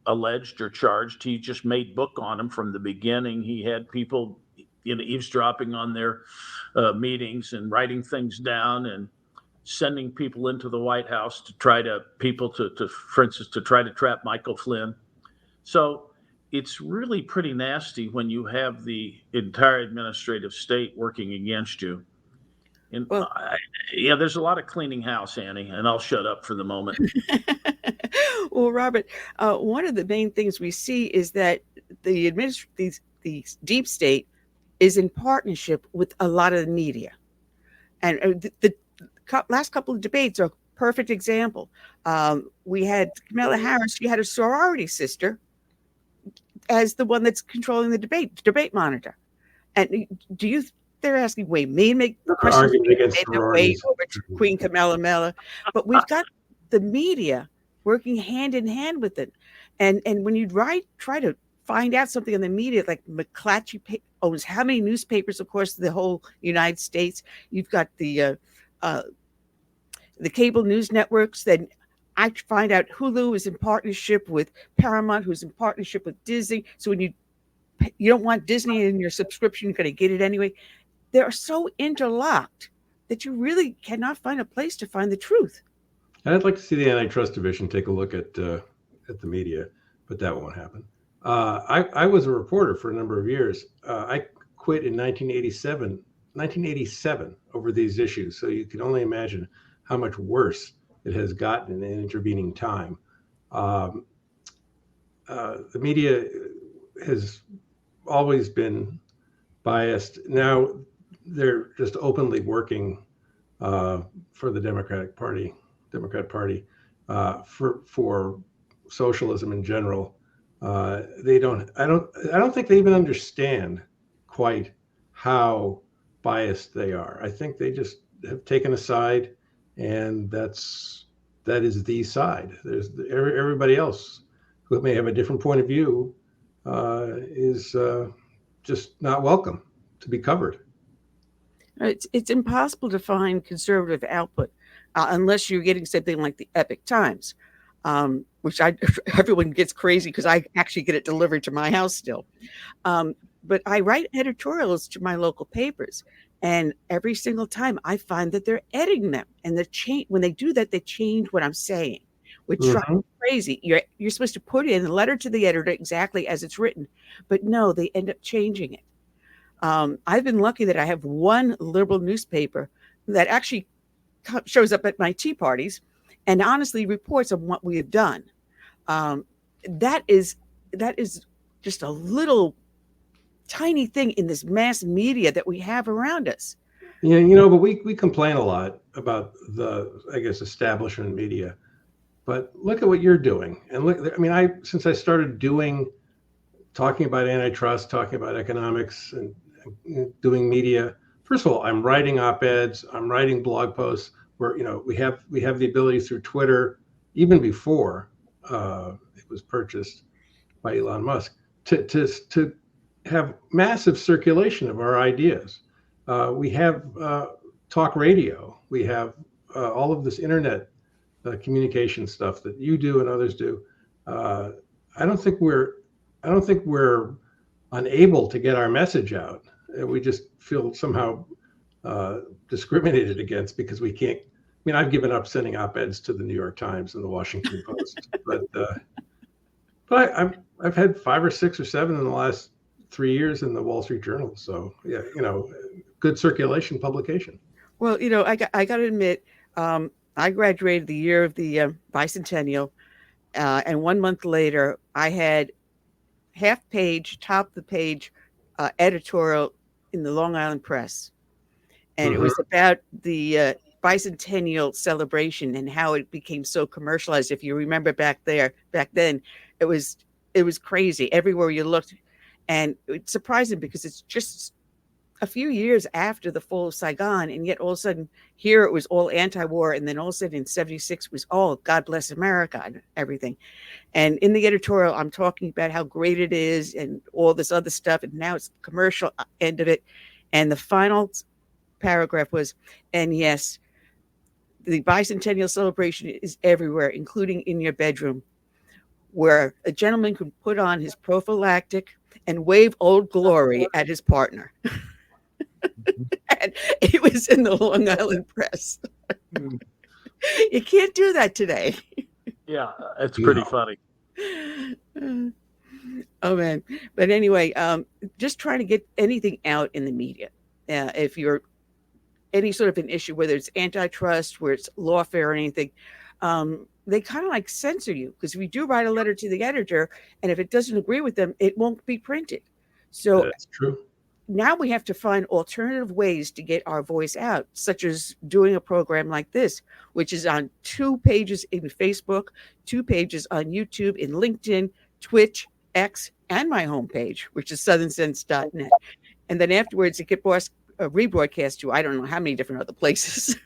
alleged or charged. He just made book on him from the beginning. He had people, eavesdropping on their meetings and writing things down and sending people into the White House to try to for instance, to try to trap Michael Flynn. So it's really pretty nasty when you have the entire administrative state working against you. And there's a lot of cleaning house, Annie, and I'll shut up for the moment. Well, Robert, one of the main things we see is that the deep state is in partnership with a lot of the media. And the last couple of debates are a perfect example. We had Kamala Harris, she had a sorority sister as the one that's controlling the debate monitor. And they're asking, wait, me make the questions way over to Queen Kamala, but we've got the media working hand in hand with it. And when you try to find out something in the media, like McClatchy owns how many newspapers, of course, the whole United States. You've got the cable news networks. Then I find out Hulu is in partnership with Paramount, who's in partnership with Disney. So when you don't want Disney in your subscription, you're going to get it anyway. They are so interlocked that you really cannot find a place to find the truth. I'd like to see the antitrust division take a look at the media, but that won't happen. I was a reporter for a number of years. I quit in 1987 over these issues. So you can only imagine how much worse it has gotten in intervening time. The media has always been biased. Now they're just openly working for the Democrat Party for socialism in general. I don't think they even understand quite how biased they are. I think they just have taken a side, and that is the side. There's everybody else who may have a different point of view is just not welcome to be covered. It's impossible to find conservative output unless you're getting something like the Epoch Times, which everyone gets crazy because I actually get it delivered to my house still. But I write editorials to my local papers, and every single time I find that they're editing them, and when they do that, they change what I'm saying, which drives me crazy. You're supposed to put in a letter to the editor exactly as it's written, but no, they end up changing it. I've been lucky that I have one liberal newspaper that actually shows up at my tea parties and honestly reports on what we have done. That is just a little tiny thing in this mass media that we have around us. Yeah, but we complain a lot about the, I guess, establishment media. But look at what you're doing. And since I started talking about antitrust, talking about economics, and doing media, first of all, I'm writing op-eds, I'm writing blog posts where, we have the ability through Twitter, even before it was purchased by Elon Musk, to have massive circulation of our ideas. We have talk radio. We have all of this internet communication stuff that you do and others do. I don't think we're unable to get our message out. We just feel somehow discriminated against because we can't. I mean, I've given up sending op-eds to the New York Times and the Washington Post, but I've had 5 or 6 or 7 in the last 3 years in the Wall Street Journal. So yeah, good circulation publication. Well, I got to admit, I graduated the year of the bicentennial, and 1 month later, I had half-page, top-of-the-page editorial in the Long Island Press, and it was about the bicentennial celebration and how it became so commercialized. If you remember back then, it was crazy everywhere you looked, and it's surprising because it's just a few years after the fall of Saigon, and yet all of a sudden here it was all anti-war, and then all of a sudden in '76 was all God bless America and everything. And in the editorial, I'm talking about how great it is and all this other stuff, and now it's the commercial end of it. And the final paragraph was, and yes, the bicentennial celebration is everywhere, including in your bedroom, where a gentleman could put on his prophylactic and wave Old Glory at his partner. And it was in the Long Island Press. You can't do that today. Yeah, it's pretty funny. Oh man. But anyway, just trying to get anything out in the media. If you're any sort of an issue, whether it's antitrust, where it's lawfare or anything, they kind of like censor you, because if you do write a letter to the editor and if it doesn't agree with them, it won't be printed. So that's true. Now we have to find alternative ways to get our voice out, such as doing a program like this, which is on 2 pages in Facebook, 2 pages on YouTube, in LinkedIn, Twitch, X, and my homepage, which is southernsense.net. And then afterwards, it gets rebroadcast to I don't know how many different other places.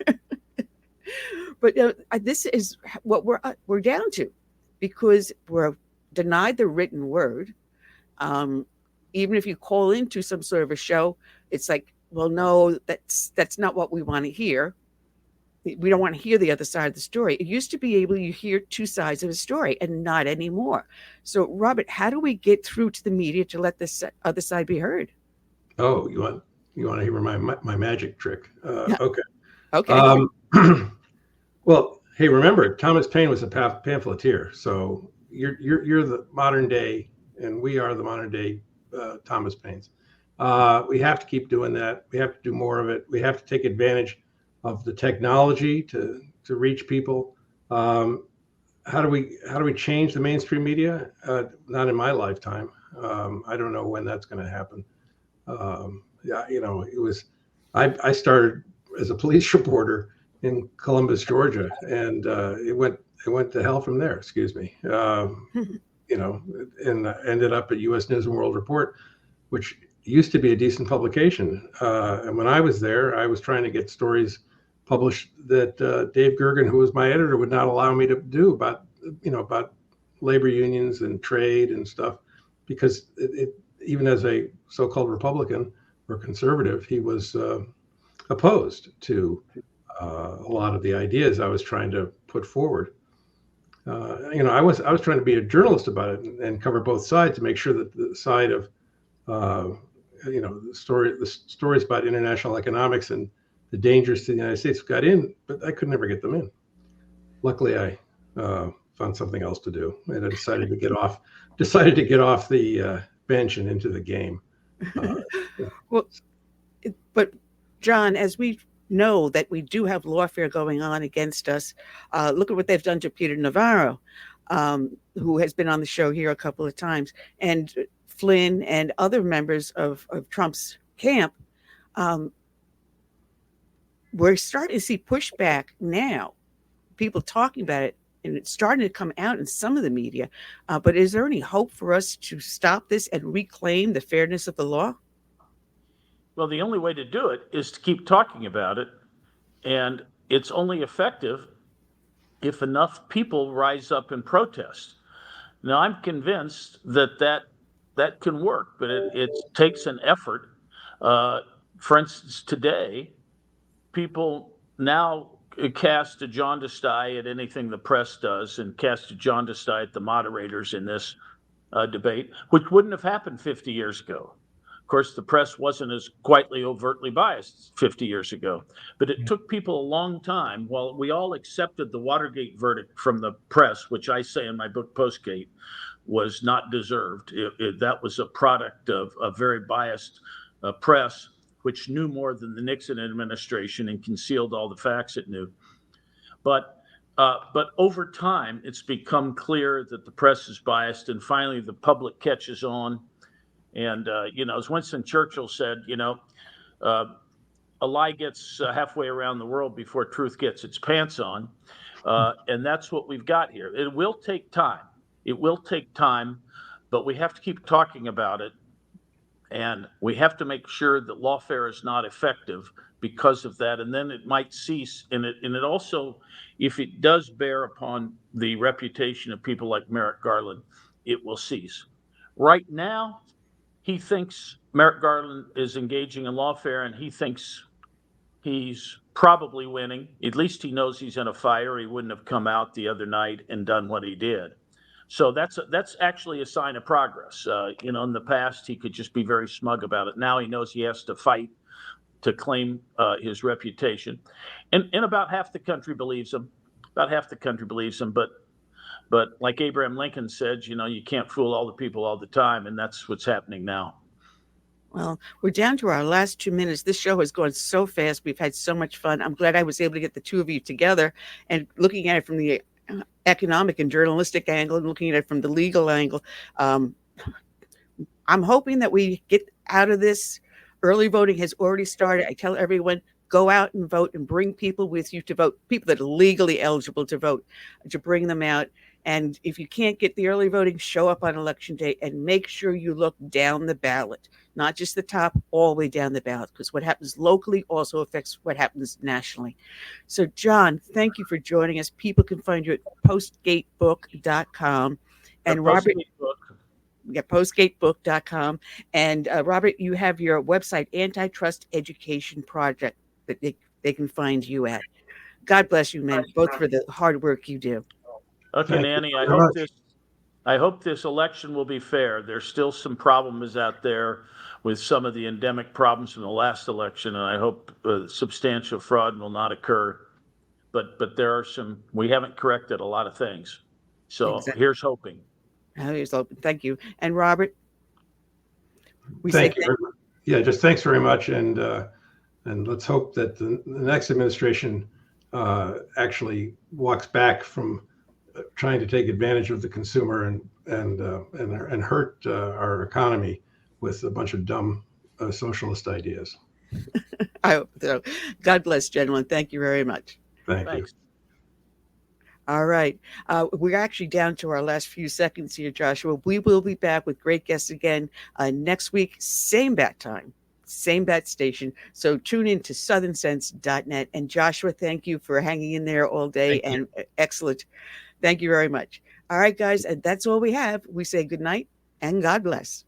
But this is what we're down to, because we're denied the written word. Even if you call into some sort of a show, it's like, well, no, that's not what we want to hear. We don't want to hear the other side of the story. It used to be able to hear 2 sides of a story, and not anymore. So, Robert, how do we get through to the media to let this other side be heard? Oh, you want to hear my magic trick? Yeah. Okay. Well, hey, remember, Thomas Paine was a pamphleteer. So you're the modern day, and we are the modern day Thomas Paines. We have to keep doing that. We have to do more of it. We have to take advantage of the technology to reach people. How do we change the mainstream media? Not in my lifetime. I don't know when that's going to happen. I started as a police reporter in Columbus, Georgia, and it went to hell from there. Excuse me. And ended up at U.S. News and World Report, which used to be a decent publication. And when I was there, I was trying to get stories published that Dave Gergen, who was my editor, would not allow me to do about labor unions and trade and stuff, because it even as a so-called Republican or conservative, he was opposed to a lot of the ideas I was trying to put forward. I was trying to be a journalist about it and cover both sides to make sure that the side of the stories about international economics and the dangers to the United States got in, but I could never get them in. Luckily, I found something else to do, and I decided to get off the bench and into the game. Well, but John, as we know that we do have lawfare going on against us, look at what they've done to Peter Navarro, who has been on the show here a couple of times, and Flynn and other members of Trump's camp. We're starting to see pushback now, people talking about it, and it's starting to come out in some of the media. But is there any hope for us to stop this and reclaim the fairness of the law? Well, the only way to do it is to keep talking about it. And it's only effective if enough people rise up and protest. Now, I'm convinced that can work, but it takes an effort. For instance, today, people now cast a jaundiced eye at anything the press does and cast a jaundiced eye at the moderators in this debate, which wouldn't have happened 50 years ago. Of course, the press wasn't as quietly, overtly biased 50 years ago, but it took people a long time. While we all accepted the Watergate verdict from the press, which I say in my book, Postgate, was not deserved. That was a product of a very biased press, which knew more than the Nixon administration and concealed all the facts it knew. But over time, it's become clear that the press is biased, and finally the public catches on. And, as Winston Churchill said, a lie gets halfway around the world before truth gets its pants on. And that's what we've got here. It will take time. It will take time, but we have to keep talking about it. And we have to make sure that lawfare is not effective because of that. And then it might cease. And it also, if it does bear upon the reputation of people like Merrick Garland, it will cease. Right now, he thinks Merrick Garland is engaging in lawfare, and he thinks he's probably winning. At least he knows he's in a fire. He wouldn't have come out the other night and done what he did. So that's actually a sign of progress. In the past, he could just be very smug about it. Now he knows he has to fight to claim his reputation. And about half the country believes him. But like Abraham Lincoln said, you can't fool all the people all the time, and that's what's happening now. Well, we're down to our last 2 minutes. This show has gone so fast. We've had so much fun. I'm glad I was able to get the two of you together and looking at it from the economic and journalistic angle and looking at it from the legal angle. I'm hoping that we get out of this. Early voting has already started. I tell everyone, go out and vote and bring people with you to vote, people that are legally eligible to vote, to bring them out. And if you can't get the early voting, show up on election day and make sure you look down the ballot, not just the top, all the way down the ballot, because what happens locally also affects what happens nationally. So, John, thank you for joining us. People can find you at postgatebook.com. And Robert, postgatebook.com. And Robert, you have your website, Antitrust Education Project, that they can find you at. God bless you, men, both for the hard work you do. Okay, Nanny, I hope this election will be fair. There's still some problems out there with some of the endemic problems from the last election, and I hope substantial fraud will not occur. But there are some, we haven't corrected a lot of things. So Exactly. Here's hoping. Here's hoping. Thank you. And Robert? Thank you very much. Yeah, just thanks very much. And let's hope that the next administration actually walks back from trying to take advantage of the consumer and hurt our economy with a bunch of dumb socialist ideas. I hope so. God bless, gentlemen. Thank you very much. Thanks. All right. We're actually down to our last few seconds here, Joshua. We will be back with great guests again next week, same bat time, same bat station. So tune in to southernsense.net. And Joshua, thank you for hanging in there all day and excellent. Thank you very much. All right, guys. And that's all we have. We say good night and God bless.